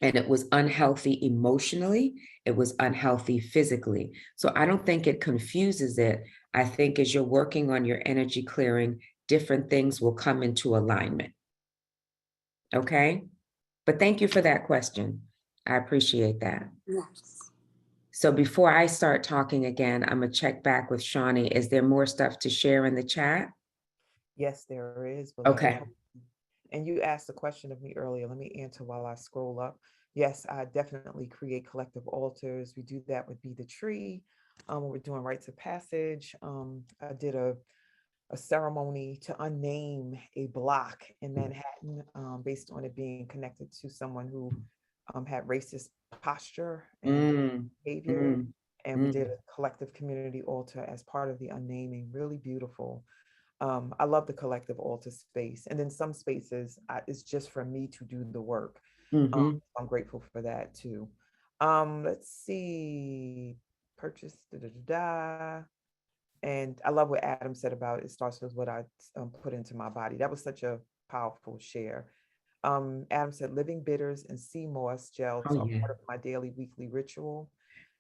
[SPEAKER 2] And it was unhealthy emotionally. It was unhealthy physically. So I don't think it confuses it. I think as you're working on your energy clearing, different things will come into alignment. Okay? But thank you for that question. I appreciate that.
[SPEAKER 8] Yes.
[SPEAKER 2] So before I start talking again, I'm going to check back with Shawnee. Is there more stuff to share in the chat?
[SPEAKER 1] Yes, there is. But
[SPEAKER 2] Okay.
[SPEAKER 1] And you asked a question of me earlier. Let me answer while I scroll up. Yes, I definitely create collective altars. We do that with Be the Tree. We're doing rites of passage. I did a ceremony to unname a block in Manhattan based on it being connected to someone who had racist posture and behavior. And we did a collective community altar as part of the unnaming. Really beautiful. I love the collective altar space. And then some spaces, it's just for me to do the work. I'm grateful for that too. Let's see. Purchase, da, da, da, da. And I love what Adam said about it starts with what I put into my body. That was such a powerful share. Adam said living bitters and sea moss gels are part of my daily weekly ritual,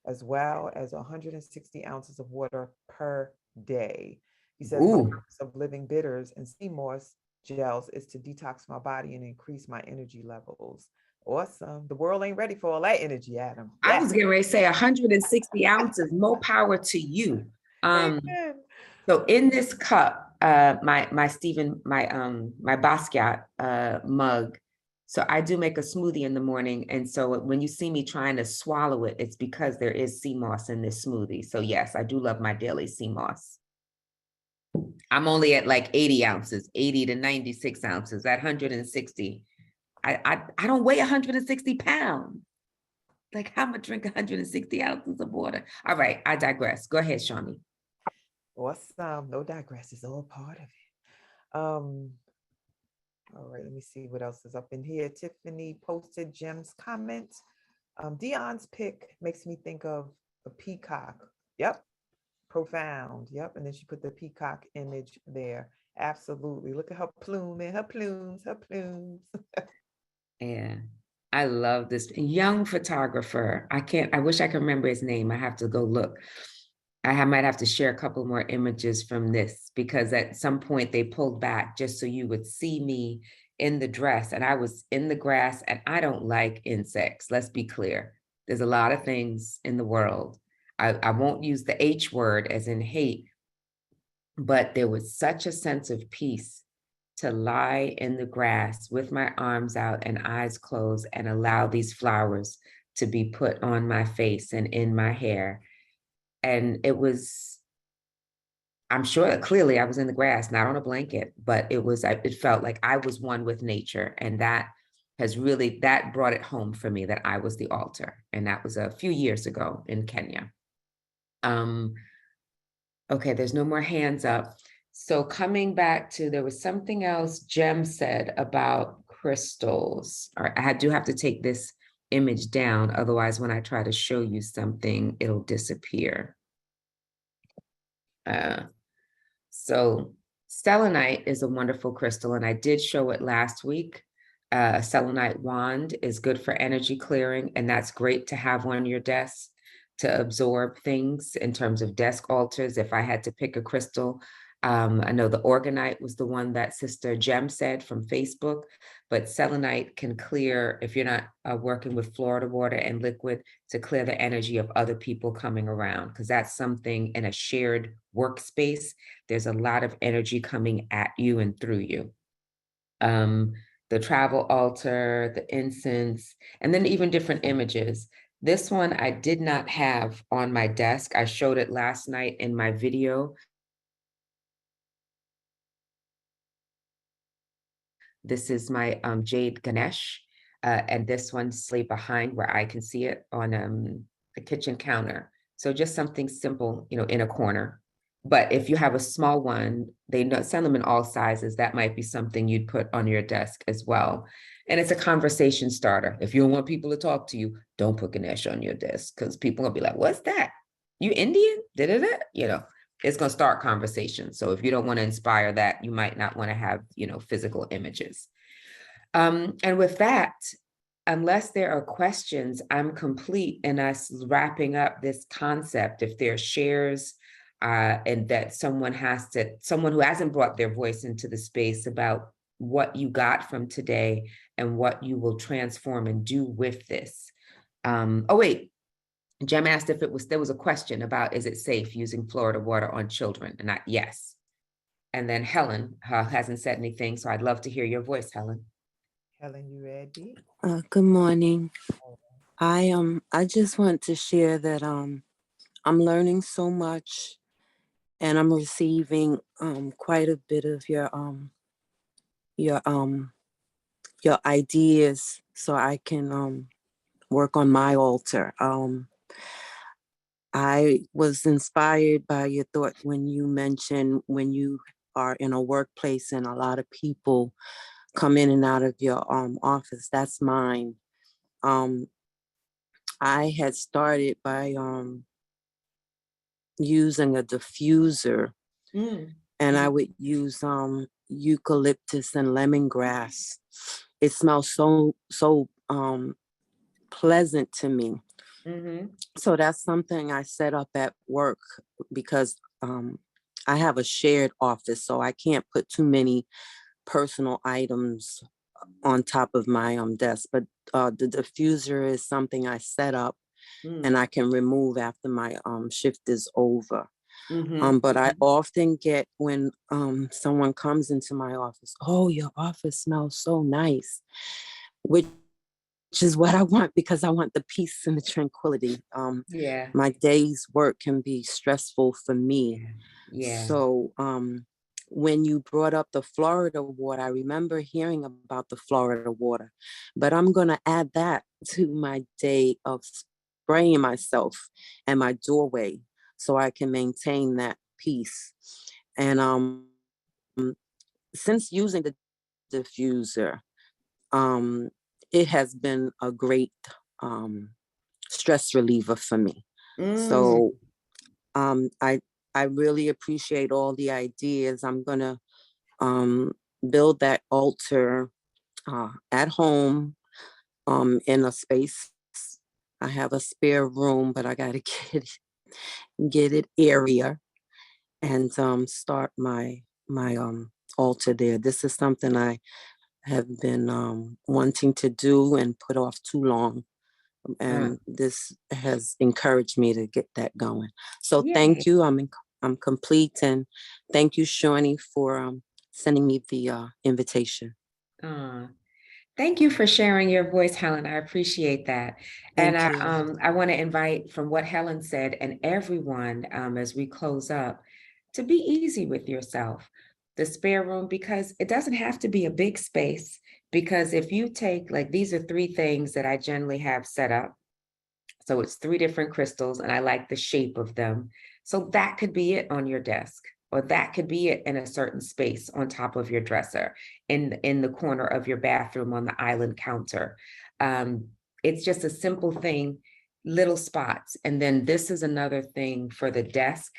[SPEAKER 1] as well as 160 ounces of water per day. He says my purpose of living bitters and sea moss gels is to detox my body and increase my energy levels. Awesome. The world ain't ready for all that energy, Adam.
[SPEAKER 2] I was getting ready to say 160 ounces, more power to you. So in this cup, my Stephen, my Basquiat mug, so I do make a smoothie in the morning. And so when you see me trying to swallow it, it's because there is sea moss in this smoothie. So yes, I do love my daily sea moss. I'm only at like 80 ounces, 80 to 96 ounces, at 160. I don't weigh 160 pounds. Like, I'm gonna drink 160 ounces of water. All right, I digress. Go ahead, Shawnee.
[SPEAKER 1] Awesome. No digress. It's all part of it. All right, let me see what else is up in here. Tiffany posted Jim's comment. Dionne's pick makes me think of a peacock. Yep. Profound. Yep. And then she put the peacock image there. Absolutely. Look at her plume and her plumes, her plumes.
[SPEAKER 2] Yeah. I love this young photographer. I wish I could remember his name. I have to go look. I might have to share a couple more images from this, because at some point they pulled back just so you would see me in the dress, and I was in the grass, and I don't like insects. Let's be clear. There's a lot of things in the world. I won't use the H word as in hate, but there was such a sense of peace to lie in the grass with my arms out and eyes closed and allow these flowers to be put on my face and in my hair. And it was, I'm sure clearly I was in the grass, not on a blanket, but it felt like I was one with nature. And that brought it home for me that I was the altar. And that was a few years ago in Kenya. Okay, there's no more hands up. So coming back to, there was something else Jem said about crystals. All right, I do have to take this image down. Otherwise, when I try to show you something, it'll disappear. So selenite is a wonderful crystal, and I did show it last week. A selenite wand is good for energy clearing, and that's great to have on your desk to absorb things in terms of desk altars. If I had to pick a crystal, I know the organite was the one that Sister Jem said from Facebook, but selenite can clear, if you're not working with Florida water and liquid, to clear the energy of other people coming around, because that's something in a shared workspace. There's a lot of energy coming at you and through you. The travel altar, the incense, and then even different images. This one I did not have on my desk. I showed it last night in my video. This is my Jade Ganesh, and this one's laid behind where I can see it on the kitchen counter. So just something simple, in a corner. But if you have a small one, they sell them in all sizes. That might be something you'd put on your desk as well. And it's a conversation starter. If you don't want people to talk to you, don't put Ganesh on your desk because people will be like, what's that? You Indian? Da-da-da? It's going to start conversation. So if you don't want to inspire that, you might not want to have, physical images. And with that, unless there are questions, I'm complete in us wrapping up this concept. If there are shares and that someone who hasn't brought their voice into the space about what you got from today and what you will transform and do with this. Oh, wait. Jem asked if there was a question about, is it safe using Florida water on children? And yes. And then Helen hasn't said anything, so I'd love to hear your voice, Helen.
[SPEAKER 1] Helen, you ready?
[SPEAKER 6] Good morning. I just want to share that I'm learning so much, and I'm receiving quite a bit of your ideas, so I can work on my altar. I was inspired by your thought when you mentioned when you are in a workplace and a lot of people come in and out of your office. That's mine. I had started by using a diffuser, and I would use eucalyptus and lemongrass. It smells so pleasant to me. So that's something I set up at work because I have a shared office, so I can't put too many personal items on top of my desk. But the diffuser is something I set up and I can remove after my shift is over. But I often get when someone comes into my office, oh, your office smells so nice, which is what I want because I want the peace and the tranquility. My day's work can be stressful for me. So when you brought up the Florida water, I remember hearing about the Florida water, but I'm going to add that to my day of spraying myself and my doorway so I can maintain that peace. And since using the diffuser, it has been a great stress reliever for me. So I really appreciate all the ideas. I'm gonna build that altar at home in a space. I have a spare room, but I gotta get it area and start my altar there. This is something I have been wanting to do and put off too long. And this has encouraged me to get that going. So thank you. I'm complete, and thank you, Shawnee, for sending me the invitation.
[SPEAKER 2] Thank you for sharing your voice, Helen. I appreciate that.
[SPEAKER 6] Thank
[SPEAKER 2] and I want to invite, from what Helen said, and everyone, as we close up, to be easy with yourself. The spare room, because it doesn't have to be a big space. Because if you take, like, these are 3 things that I generally have set up. So it's 3 different crystals, and I like the shape of them. So that could be it on your desk, or that could be it in a certain space on top of your dresser, in the corner of your bathroom on the island counter. It's just a simple thing, little spots. And then this is another thing for the desk.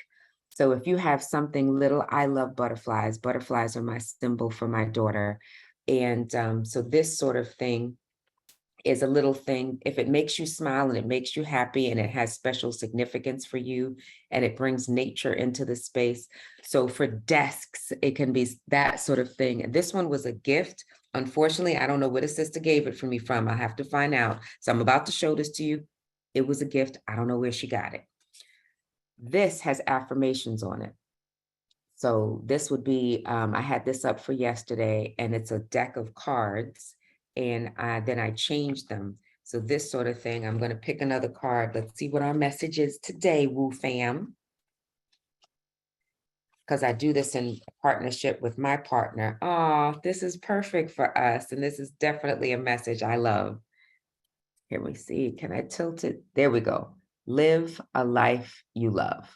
[SPEAKER 2] So if you have something little, I love butterflies. Butterflies are my symbol for my daughter. And so this sort of thing is a little thing. If it makes you smile and it makes you happy and it has special significance for you and it brings nature into the space. So for desks, it can be that sort of thing. And this one was a gift. Unfortunately, I don't know where the sister gave it for me from. I have to find out. So I'm about to show this to you. It was a gift. I don't know where she got it. This has affirmations on it. So this would be, I had this up for yesterday, and it's a deck of cards, and then I changed them. So this sort of thing, I'm going to pick another card. Let's see what our message is today, Woo fam. Because I do this in partnership with my partner. Oh, this is perfect for us. And this is definitely a message I love. Here we see, can I tilt it? There we go. Live a life you love.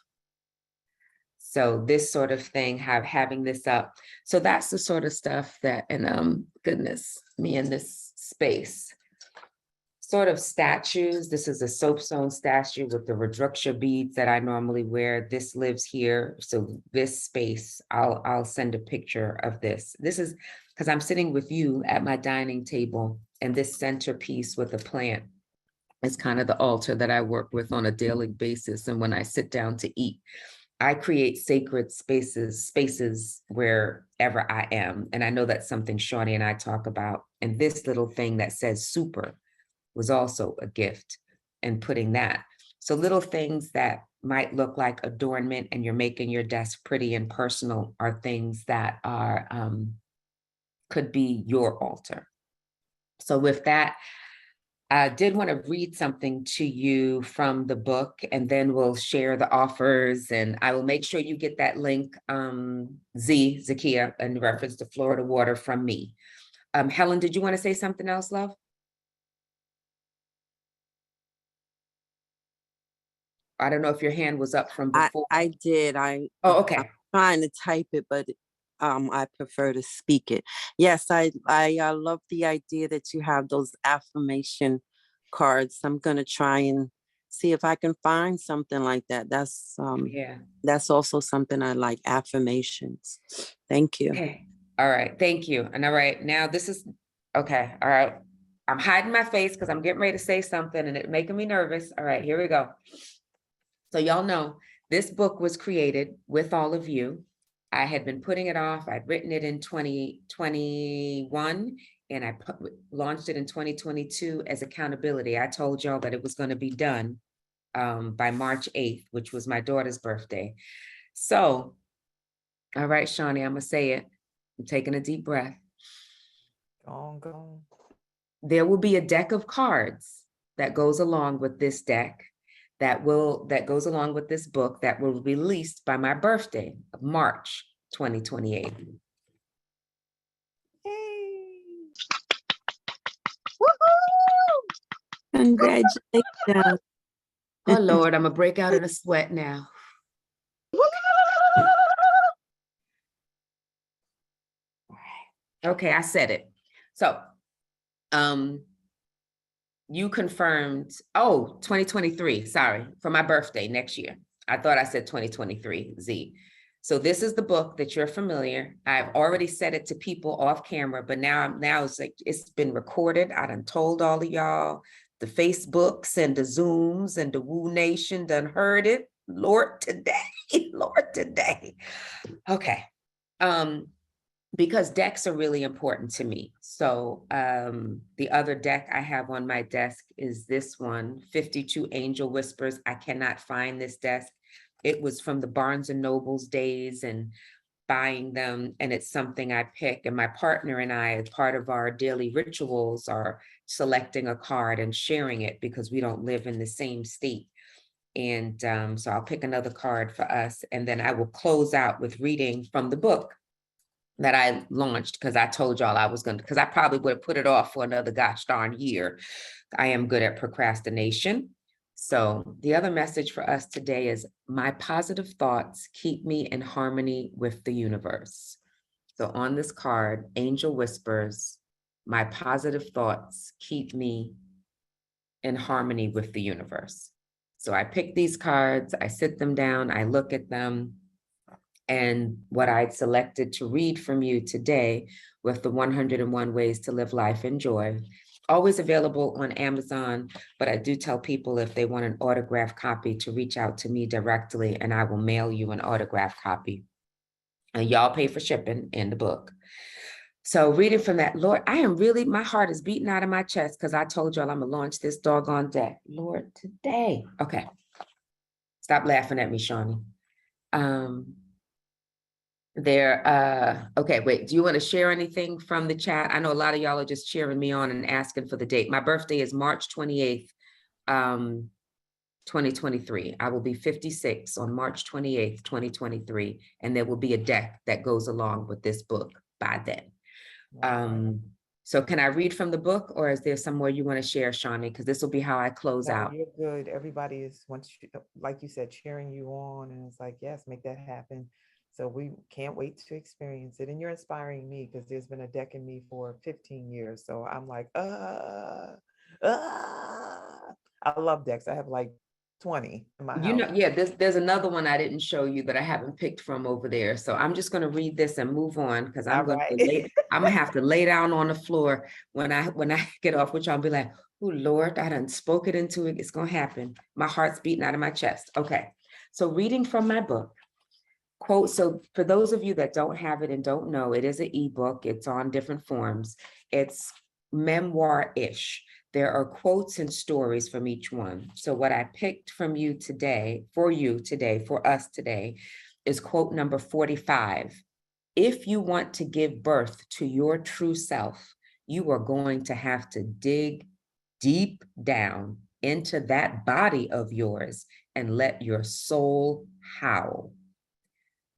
[SPEAKER 2] So this sort of thing, having this up. So that's the sort of stuff that, and goodness, me in this space. Sort of statues. This is a soapstone statue with the Radruksha beads that I normally wear. This lives here. So this space, I'll send a picture of this. This is because I'm sitting with you at my dining table, and this centerpiece with a plant is kind of the altar that I work with on a daily basis. And when I sit down to eat, I create sacred spaces wherever I am. And I know that's something Shawnee and I talk about. And this little thing that says super was also a gift, and putting that. So little things that might look like adornment and you're making your desk pretty and personal are things that are, could be your altar. So with that, I did want to read something to you from the book, and then we'll share the offers, and I will make sure you get that link, Zakia, in reference to Florida water from me. Helen, did you want to say something else, love? I don't know if your hand was up from before.
[SPEAKER 6] I did.
[SPEAKER 2] Oh, okay.
[SPEAKER 6] I'm trying to type it, but I prefer to speak it. Yes, I love the idea that you have those affirmation cards. I'm gonna try and see if I can find something like that.
[SPEAKER 2] Yeah.
[SPEAKER 6] That's also something I like, affirmations. Thank you.
[SPEAKER 2] Okay. All right. Thank you. And all right, now this is okay. All right. I'm hiding my face because I'm getting ready to say something and it's making me nervous. All right, here we go. So y'all know this book was created with all of you. I had been putting it off. I'd written it in 2021 and I launched it in 2022 as accountability. I told y'all that it was going to be done by March 8th, which was my daughter's birthday. So, all right, Shawnee, I'm going to say it. I'm taking a deep breath.
[SPEAKER 1] Go.
[SPEAKER 2] There will be a deck of cards that goes along with this deck. That goes along with this book that will be released by my birthday of March 2028.
[SPEAKER 1] Hey.
[SPEAKER 6] Congratulations.
[SPEAKER 2] Oh Lord, I'm gonna break out in a sweat now. Okay, I said it. So, you confirmed, 2023, sorry, for my birthday next year. I thought I said 2023, Z. So this is the book that you're familiar. I've already said it to people off camera, but now it's like, it's been recorded. I done told all of y'all, the Facebooks and the Zooms and the Woo Nation done heard it. Lord today. Okay. Because decks are really important to me. So the other deck I have on my desk is this one, 52 Angel Whispers. I cannot find this desk. It was from the Barnes and Nobles days and buying them, and it's something I pick. And my partner and I, as part of our daily rituals, are selecting a card and sharing it because we don't live in the same state. And so I'll pick another card for us, and then I will close out with reading from the book that I launched, because I told y'all I was going to, because I probably would have put it off for another gosh darn year. I am good at procrastination. So the other message for us today is my positive thoughts keep me in harmony with the universe. So on this card, Angel Whispers, my positive thoughts keep me in harmony with the universe. So I pick these cards, I sit them down, I look at them. And what I'd selected to read from you today with the 101 Ways to Live Life in Joy, always available on Amazon, but I do tell people if they want an autographed copy to reach out to me directly and I will mail you an autographed copy. And y'all pay for shipping in the book. So reading from that, Lord, my heart is beating out of my chest because I told y'all I'm gonna launch this doggone deck. Lord, today. Okay. Stop laughing at me, Shawnee. Okay, wait, do you want to share anything from the chat? I know a lot of y'all are just cheering me on and asking for the date. My birthday is March 28th, 2023. I will be 56 on March 28th, 2023, and there will be a deck that goes along with this book by then. So can I read from the book, or is there somewhere you want to share, Shawnee? Because this will be how I close
[SPEAKER 1] No,
[SPEAKER 2] out.
[SPEAKER 1] you're good. Everybody is, like you said, cheering you on, and it's like, yes, make that happen. So we can't wait to experience it. And you're inspiring me because there's been a deck in me for 15 years. So I'm like, I love decks. I have like 20 in my
[SPEAKER 2] You
[SPEAKER 1] house.
[SPEAKER 2] know, yeah, there's another one I didn't show you that I haven't picked from over there. So I'm just going to read this and move on, because I'm
[SPEAKER 1] All
[SPEAKER 2] going
[SPEAKER 1] right.
[SPEAKER 2] to I'm gonna have to lay down on the floor when I get off, which I'll be like, oh Lord, I done spoke it into it. It's gonna happen. My heart's beating out of my chest. Okay. So reading from my book, quote. So for those of you that don't have it and don't know, it is an ebook. It's on different forms. It's memoir-ish. There are quotes and stories from each one. So what I picked from you today, for us today, is quote number 45. If you want to give birth to your true self, you are going to have to dig deep down into that body of yours and let your soul howl.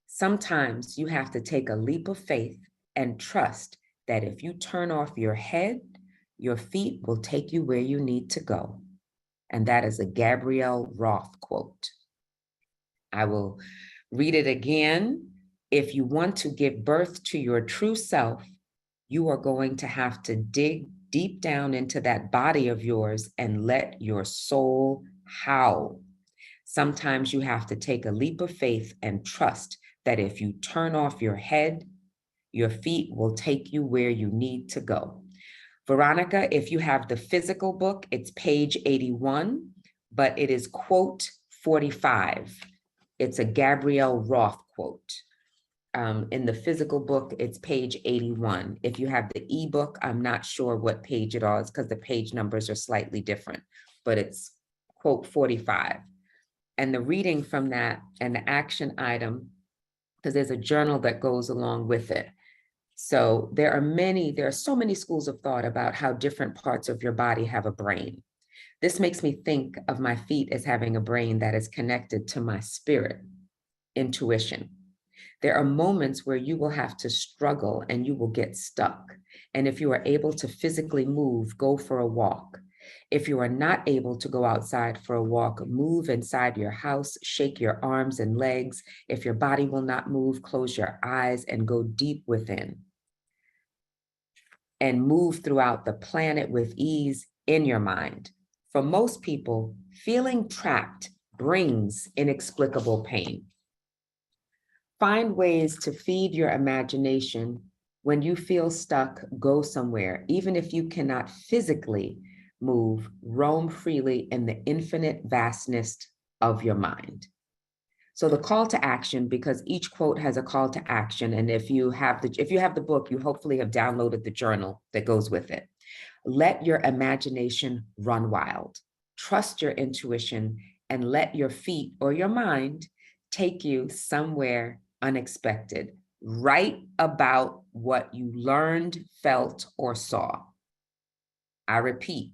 [SPEAKER 2] Sometimes you have to take a leap of faith and trust that if you turn off your head, your feet will take you where you need to go. And that is a Gabrielle Roth quote. I will read it again. If you want to give birth to your true self, you are going to have to dig deep down into that body of yours and let your soul howl. Sometimes you have to take a leap of faith and trust that if you turn off your head, your feet will take you where you need to go. Veronica, if you have the physical book, it's page 81, but it is quote 45. It's a Gabrielle Roth quote. In the physical book, it's page 81. If you have the ebook, I'm not sure what page it is because the page numbers are slightly different, but it's quote 45. And the reading from that and the action item, because there's a journal that goes along with it. So there are so many schools of thought about how different parts of your body have a brain. This makes me think of my feet as having a brain that is connected to my spirit, intuition. There are moments where you will have to struggle and you will get stuck. And if you are able to physically move, go for a walk. If you are not able to go outside for a walk, move inside your house, shake your arms and legs. If your body will not move, close your eyes and go deep within. And move throughout the planet with ease in your mind. For most people, feeling trapped brings inexplicable pain. Find ways to feed your imagination. When you feel stuck, go somewhere. Even if you cannot physically move, roam freely in the infinite vastness of your mind. So the call to action, because each quote has a call to action, and if you have the book, you hopefully have downloaded the journal that goes with it. Let your imagination run wild. Trust your intuition and let your feet or your mind take you somewhere unexpected. Write about what you learned, felt, or saw. I repeat,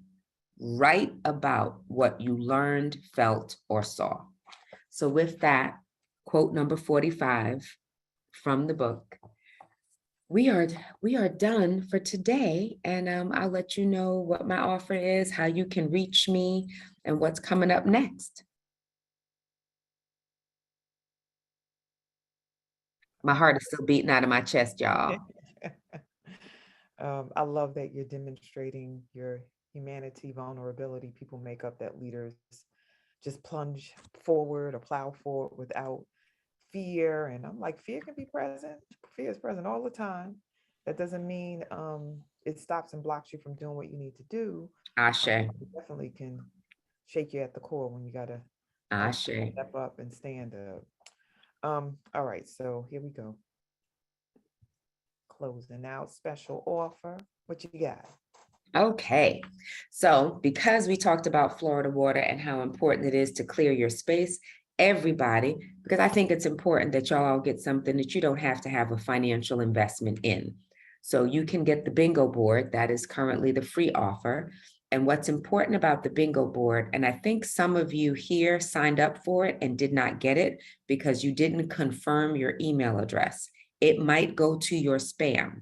[SPEAKER 2] write about what you learned, felt, or saw. So with that, quote number 45 from the book, we are done for today. And I'll let you know what my offer is, how you can reach me, and what's coming up next. My heart is still beating out of my chest, y'all.
[SPEAKER 1] I love that you're demonstrating your humanity, vulnerability. People make up that leaders just plunge forward or plow forward without fear. And I'm like, fear can be present. Fear is present all the time. That doesn't mean it stops and blocks you from doing what you need to do.
[SPEAKER 2] Ashe.
[SPEAKER 1] It definitely can shake you at the core when you gotta
[SPEAKER 2] Ashe.
[SPEAKER 1] step up and stand up. All right, so here we go. Closing out special offer. What you got?
[SPEAKER 2] Okay, so because we talked about Florida water and how important it is to clear your space, everybody, because I think it's important that y'all all get something that you don't have to have a financial investment in. So you can get the bingo board. That is currently the free offer. And what's important about the bingo board, and I think some of you here signed up for it and did not get it because you didn't confirm your email address. It might go to your spam.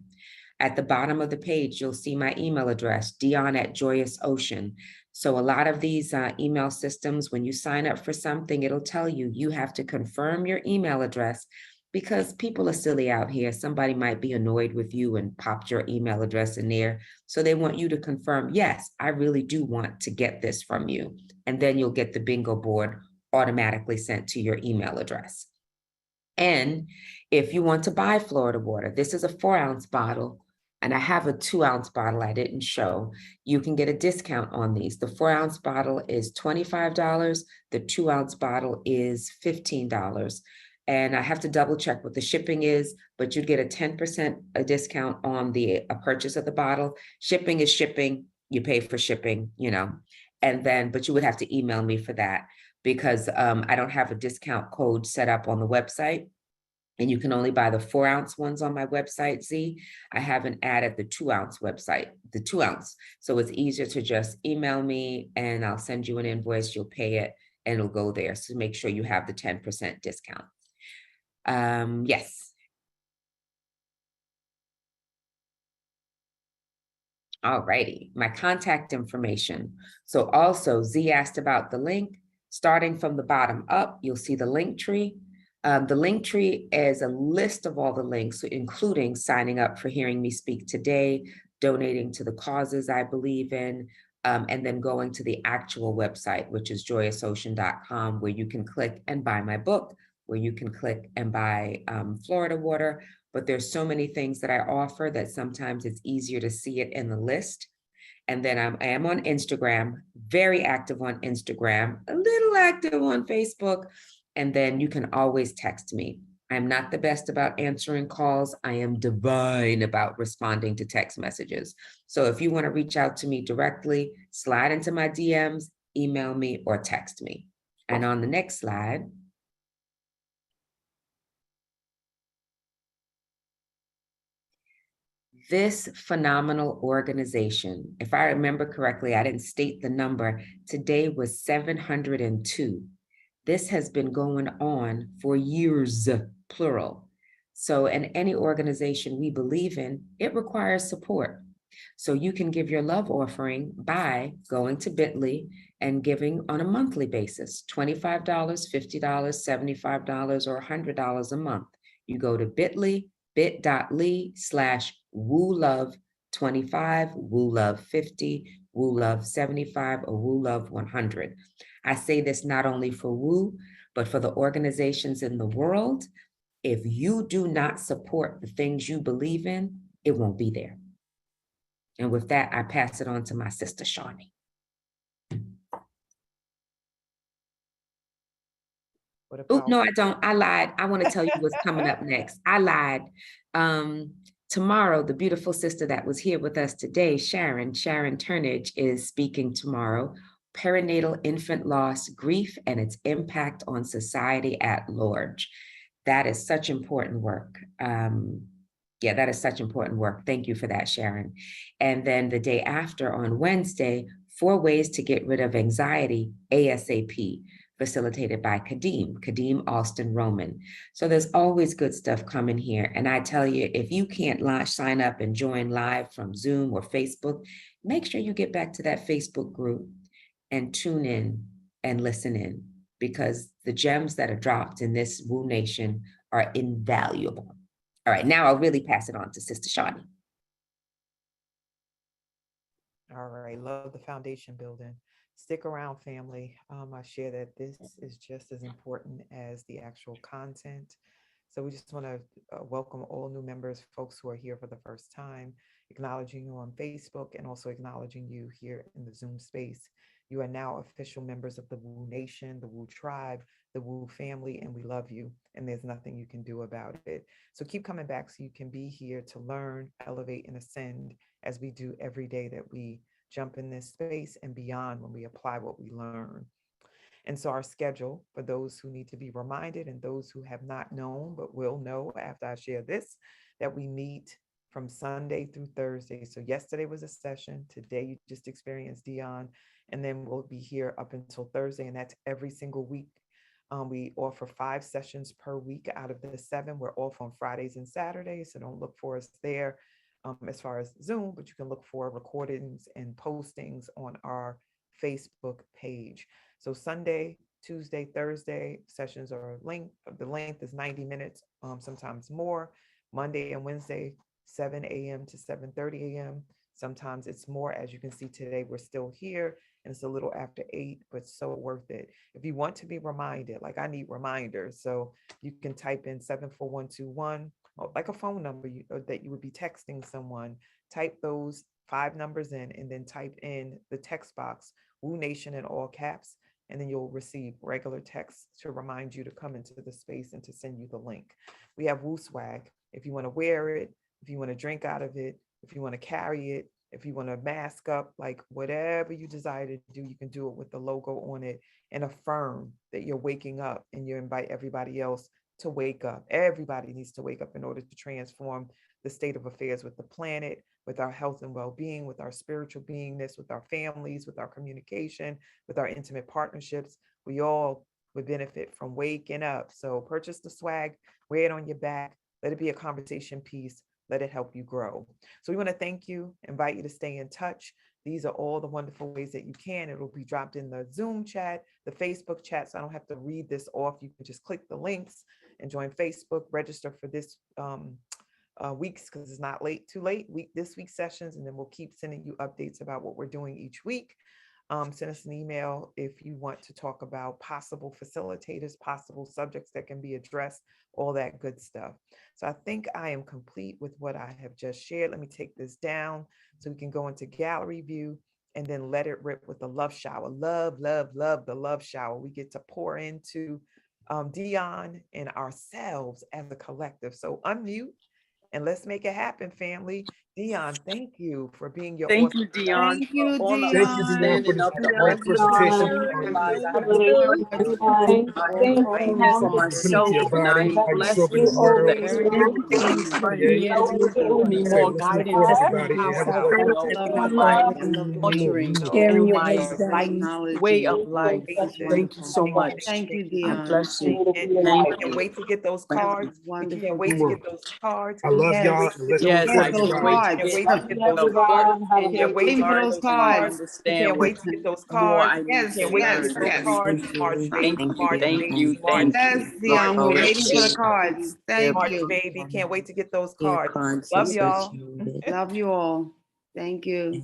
[SPEAKER 2] At the bottom of the page, you'll see my email address, Dionne@JoyousOcean. So a lot of these email systems, when you sign up for something, it'll tell you, you have to confirm your email address because people are silly out here. Somebody might be annoyed with you and popped your email address in there. So they want you to confirm, yes, I really do want to get this from you. And then you'll get the bingo board automatically sent to your email address. And if you want to buy Florida water, this is a 4-ounce bottle, and I have a 2-ounce bottle I didn't show. You can get a discount on these. The 4-ounce bottle is $25. The 2-ounce bottle is $15. And I have to double check what the shipping is, but you'd get a 10% discount on the purchase of the bottle. Shipping is shipping. You pay for shipping, you know, and then, but you would have to email me for that because I don't have a discount code set up on the website. And you can only buy the 4-ounce ones on my website, Z. I haven't added the 2-ounce website, the 2-ounce. So it's easier to just email me and I'll send you an invoice, you'll pay it, and it'll go there. So make sure you have the 10% discount. Yes. All righty, my contact information. So also Z asked about the link. Starting from the bottom up, you'll see the link tree. The link tree is a list of all the links, including signing up for hearing me speak today, donating to the causes I believe in, and then going to the actual website, which is joyousocean.com, where you can click and buy my book, where you can click and buy Florida water. But there's so many things that I offer that sometimes it's easier to see it in the list. And then I am on Instagram, very active on Instagram, a little active on Facebook. And then you can always text me. I'm not the best about answering calls. I am divine about responding to text messages. So if you want to reach out to me directly, slide into my DMs, email me, or text me. And on the next slide, this phenomenal organization, if I remember correctly, I didn't state the number, today was 702. This has been going on for years, plural. So in any organization we believe in, it requires support. So you can give your love offering by going to bit.ly and giving on a monthly basis, $25, $50, $75, or $100 a month. You go to bit.ly/WooLove25, WooLove50, WooLove75, or WooLove100. I say this not only for Woo, but for the organizations in the world. If you do not support the things you believe in, it won't be there. And with that, I pass it on to my sister, Shawnee. Oh, no, I don't. I lied. I want to tell you what's coming up next. I lied. Tomorrow, the beautiful sister that was here with us today, Sharon Turnage, is speaking tomorrow. Perinatal infant loss, grief, and its impact on society at large. That is such important work. Yeah, that is such important work. Thank you for that, Sharon. And then the day after, on Wednesday, 4 ways to get rid of anxiety ASAP, facilitated by Kadeem Alston Roman. So there's always good stuff coming here. And I tell you, if you can't sign up and join live from Zoom or Facebook, make sure you get back to that Facebook group and tune in and listen in, because the gems that are dropped in this Woo Nation are invaluable. All right, now I'll really pass it on to Sister Shawnee.
[SPEAKER 1] All right, love the foundation building. Stick around, family. I share that this is just as important as the actual content. So we just want to welcome all new members, folks who are here for the first time, acknowledging you on Facebook and also acknowledging you here in the Zoom space. You are now official members of the Woo Nation, the Woo Tribe, the Woo family, and we love you. And there's nothing you can do about it. So keep coming back so you can be here to learn, elevate, and ascend as we do every day that we jump in this space and beyond when we apply what we learn. And so our schedule, for those who need to be reminded and those who have not known but will know after I share this, that we meet from Sunday through Thursday. So yesterday was a session. Today you just experienced Dionne, and then we'll be here up until Thursday, and that's every single week. We offer 5 sessions per week out of the 7. We're off on Fridays and Saturdays, so don't look for us there as far as Zoom, but you can look for recordings and postings on our Facebook page. So Sunday, Tuesday, Thursday sessions are the length is 90 minutes, sometimes more. Monday and Wednesday, 7 a.m. to 7:30 a.m. Sometimes it's more. As you can see today, we're still here and it's a little after 8, but so worth it. If you want to be reminded, like I need reminders, so you can type in 74121, like a phone number that you would be texting someone. Type those 5 numbers in and then type in the text box, Woo Nation in all caps, and then you'll receive regular text to remind you to come into the space and to send you the link. We have Woo Swag. If you want to wear it, if you want to drink out of it, if you want to carry it, if you want to mask up, like whatever you desire to do, you can do it with the logo on it and affirm that you're waking up, and you invite everybody else to wake up. Everybody needs to wake up in order to transform the state of affairs with the planet, with our health and well-being, with our spiritual beingness, with our families, with our communication, with our intimate partnerships. We all would benefit from waking up. So purchase the swag, wear it on your back, let it be a conversation piece, let it help you grow. So we want to thank you, invite you to stay in touch. These are all the wonderful ways that you can. It'll be dropped in the Zoom chat, the Facebook chat, so I don't have to read this off. You can just click the links and join Facebook, register for this weeks, because it's not too late, this week's sessions, and then we'll keep sending you updates about what we're doing each week. Send us an email if you want to talk about possible facilitators, possible subjects that can be addressed, all that good stuff. So I think I am complete with what I have just shared. Let me take this down so we can go into gallery view and then let it rip with the love shower. Love, love, love the love shower. We get to pour into Dionne and ourselves as a collective. So unmute and let's make it happen, family. Dionne, thank you for being your
[SPEAKER 6] Thank
[SPEAKER 1] awesome
[SPEAKER 6] you,
[SPEAKER 1] self.
[SPEAKER 6] Dion,
[SPEAKER 9] Thank
[SPEAKER 6] for
[SPEAKER 9] you,
[SPEAKER 6] all of
[SPEAKER 3] Thank
[SPEAKER 6] us
[SPEAKER 3] you, Dionne, for
[SPEAKER 9] Dion.
[SPEAKER 6] standing
[SPEAKER 3] this
[SPEAKER 6] up to
[SPEAKER 3] great
[SPEAKER 6] work
[SPEAKER 9] Love
[SPEAKER 6] with you
[SPEAKER 9] y'all.
[SPEAKER 3] presentation.
[SPEAKER 6] all. Everybody, I
[SPEAKER 3] For
[SPEAKER 6] thank
[SPEAKER 4] Absolutely.
[SPEAKER 6] you.
[SPEAKER 4] Thank
[SPEAKER 6] I
[SPEAKER 4] you.
[SPEAKER 6] thank you for
[SPEAKER 3] connecting
[SPEAKER 6] myself,
[SPEAKER 3] to your
[SPEAKER 6] and I
[SPEAKER 3] body, how you show
[SPEAKER 6] bless
[SPEAKER 3] up in
[SPEAKER 6] you
[SPEAKER 3] the
[SPEAKER 6] for
[SPEAKER 3] word,
[SPEAKER 6] the
[SPEAKER 4] Thank
[SPEAKER 6] area
[SPEAKER 4] you.
[SPEAKER 6] that
[SPEAKER 3] the
[SPEAKER 6] you
[SPEAKER 3] create,
[SPEAKER 6] need me
[SPEAKER 3] say
[SPEAKER 6] more
[SPEAKER 3] listen to
[SPEAKER 6] guidance
[SPEAKER 3] everybody and
[SPEAKER 6] in,
[SPEAKER 3] have a
[SPEAKER 6] you
[SPEAKER 3] heart.
[SPEAKER 6] know,
[SPEAKER 4] Thank
[SPEAKER 6] in
[SPEAKER 4] you.
[SPEAKER 6] my
[SPEAKER 1] So
[SPEAKER 6] nurturing,
[SPEAKER 9] Sharing
[SPEAKER 6] in
[SPEAKER 9] your
[SPEAKER 6] my
[SPEAKER 9] wisdom.
[SPEAKER 6] way of life.
[SPEAKER 1] amazing.
[SPEAKER 6] Thank you so
[SPEAKER 1] Thank you,
[SPEAKER 6] much.
[SPEAKER 9] Thank you,
[SPEAKER 6] I
[SPEAKER 9] Dion.
[SPEAKER 6] bless you.
[SPEAKER 1] We
[SPEAKER 6] Thank
[SPEAKER 1] can't
[SPEAKER 6] you.
[SPEAKER 1] wait to get those cards. We can't
[SPEAKER 9] Wonderful.
[SPEAKER 1] wait to get those cards.
[SPEAKER 3] I love
[SPEAKER 1] Can't
[SPEAKER 3] y'all,
[SPEAKER 1] wait to
[SPEAKER 3] and
[SPEAKER 1] get
[SPEAKER 3] let's
[SPEAKER 1] those
[SPEAKER 3] move
[SPEAKER 6] Yes,
[SPEAKER 9] Get
[SPEAKER 3] forward
[SPEAKER 6] I
[SPEAKER 9] those
[SPEAKER 3] with
[SPEAKER 6] can't
[SPEAKER 3] God.
[SPEAKER 6] wait to
[SPEAKER 9] cards.
[SPEAKER 6] get
[SPEAKER 1] wait to get those
[SPEAKER 6] the book
[SPEAKER 1] cards.
[SPEAKER 6] and
[SPEAKER 1] Can't
[SPEAKER 6] the
[SPEAKER 1] wait
[SPEAKER 9] Thank
[SPEAKER 1] to
[SPEAKER 9] you for
[SPEAKER 1] get
[SPEAKER 6] cards
[SPEAKER 9] those
[SPEAKER 1] those
[SPEAKER 6] and to
[SPEAKER 1] cards.
[SPEAKER 9] cards.
[SPEAKER 1] We can't
[SPEAKER 6] understand what
[SPEAKER 1] wait to get those
[SPEAKER 6] more
[SPEAKER 1] cards.
[SPEAKER 6] I need
[SPEAKER 9] Yes,
[SPEAKER 6] to
[SPEAKER 1] Can't wait to
[SPEAKER 9] yes,
[SPEAKER 1] get
[SPEAKER 6] learn.
[SPEAKER 1] those
[SPEAKER 9] yes.
[SPEAKER 1] cards. March baby, March baby, March
[SPEAKER 9] Yes,
[SPEAKER 1] baby, March
[SPEAKER 9] Dion. We're
[SPEAKER 1] baby,
[SPEAKER 9] waiting for the cards. Thank
[SPEAKER 1] March
[SPEAKER 9] you.
[SPEAKER 1] baby. Can't wait to get those cards. Love y'all.
[SPEAKER 9] Love you all. Thank you.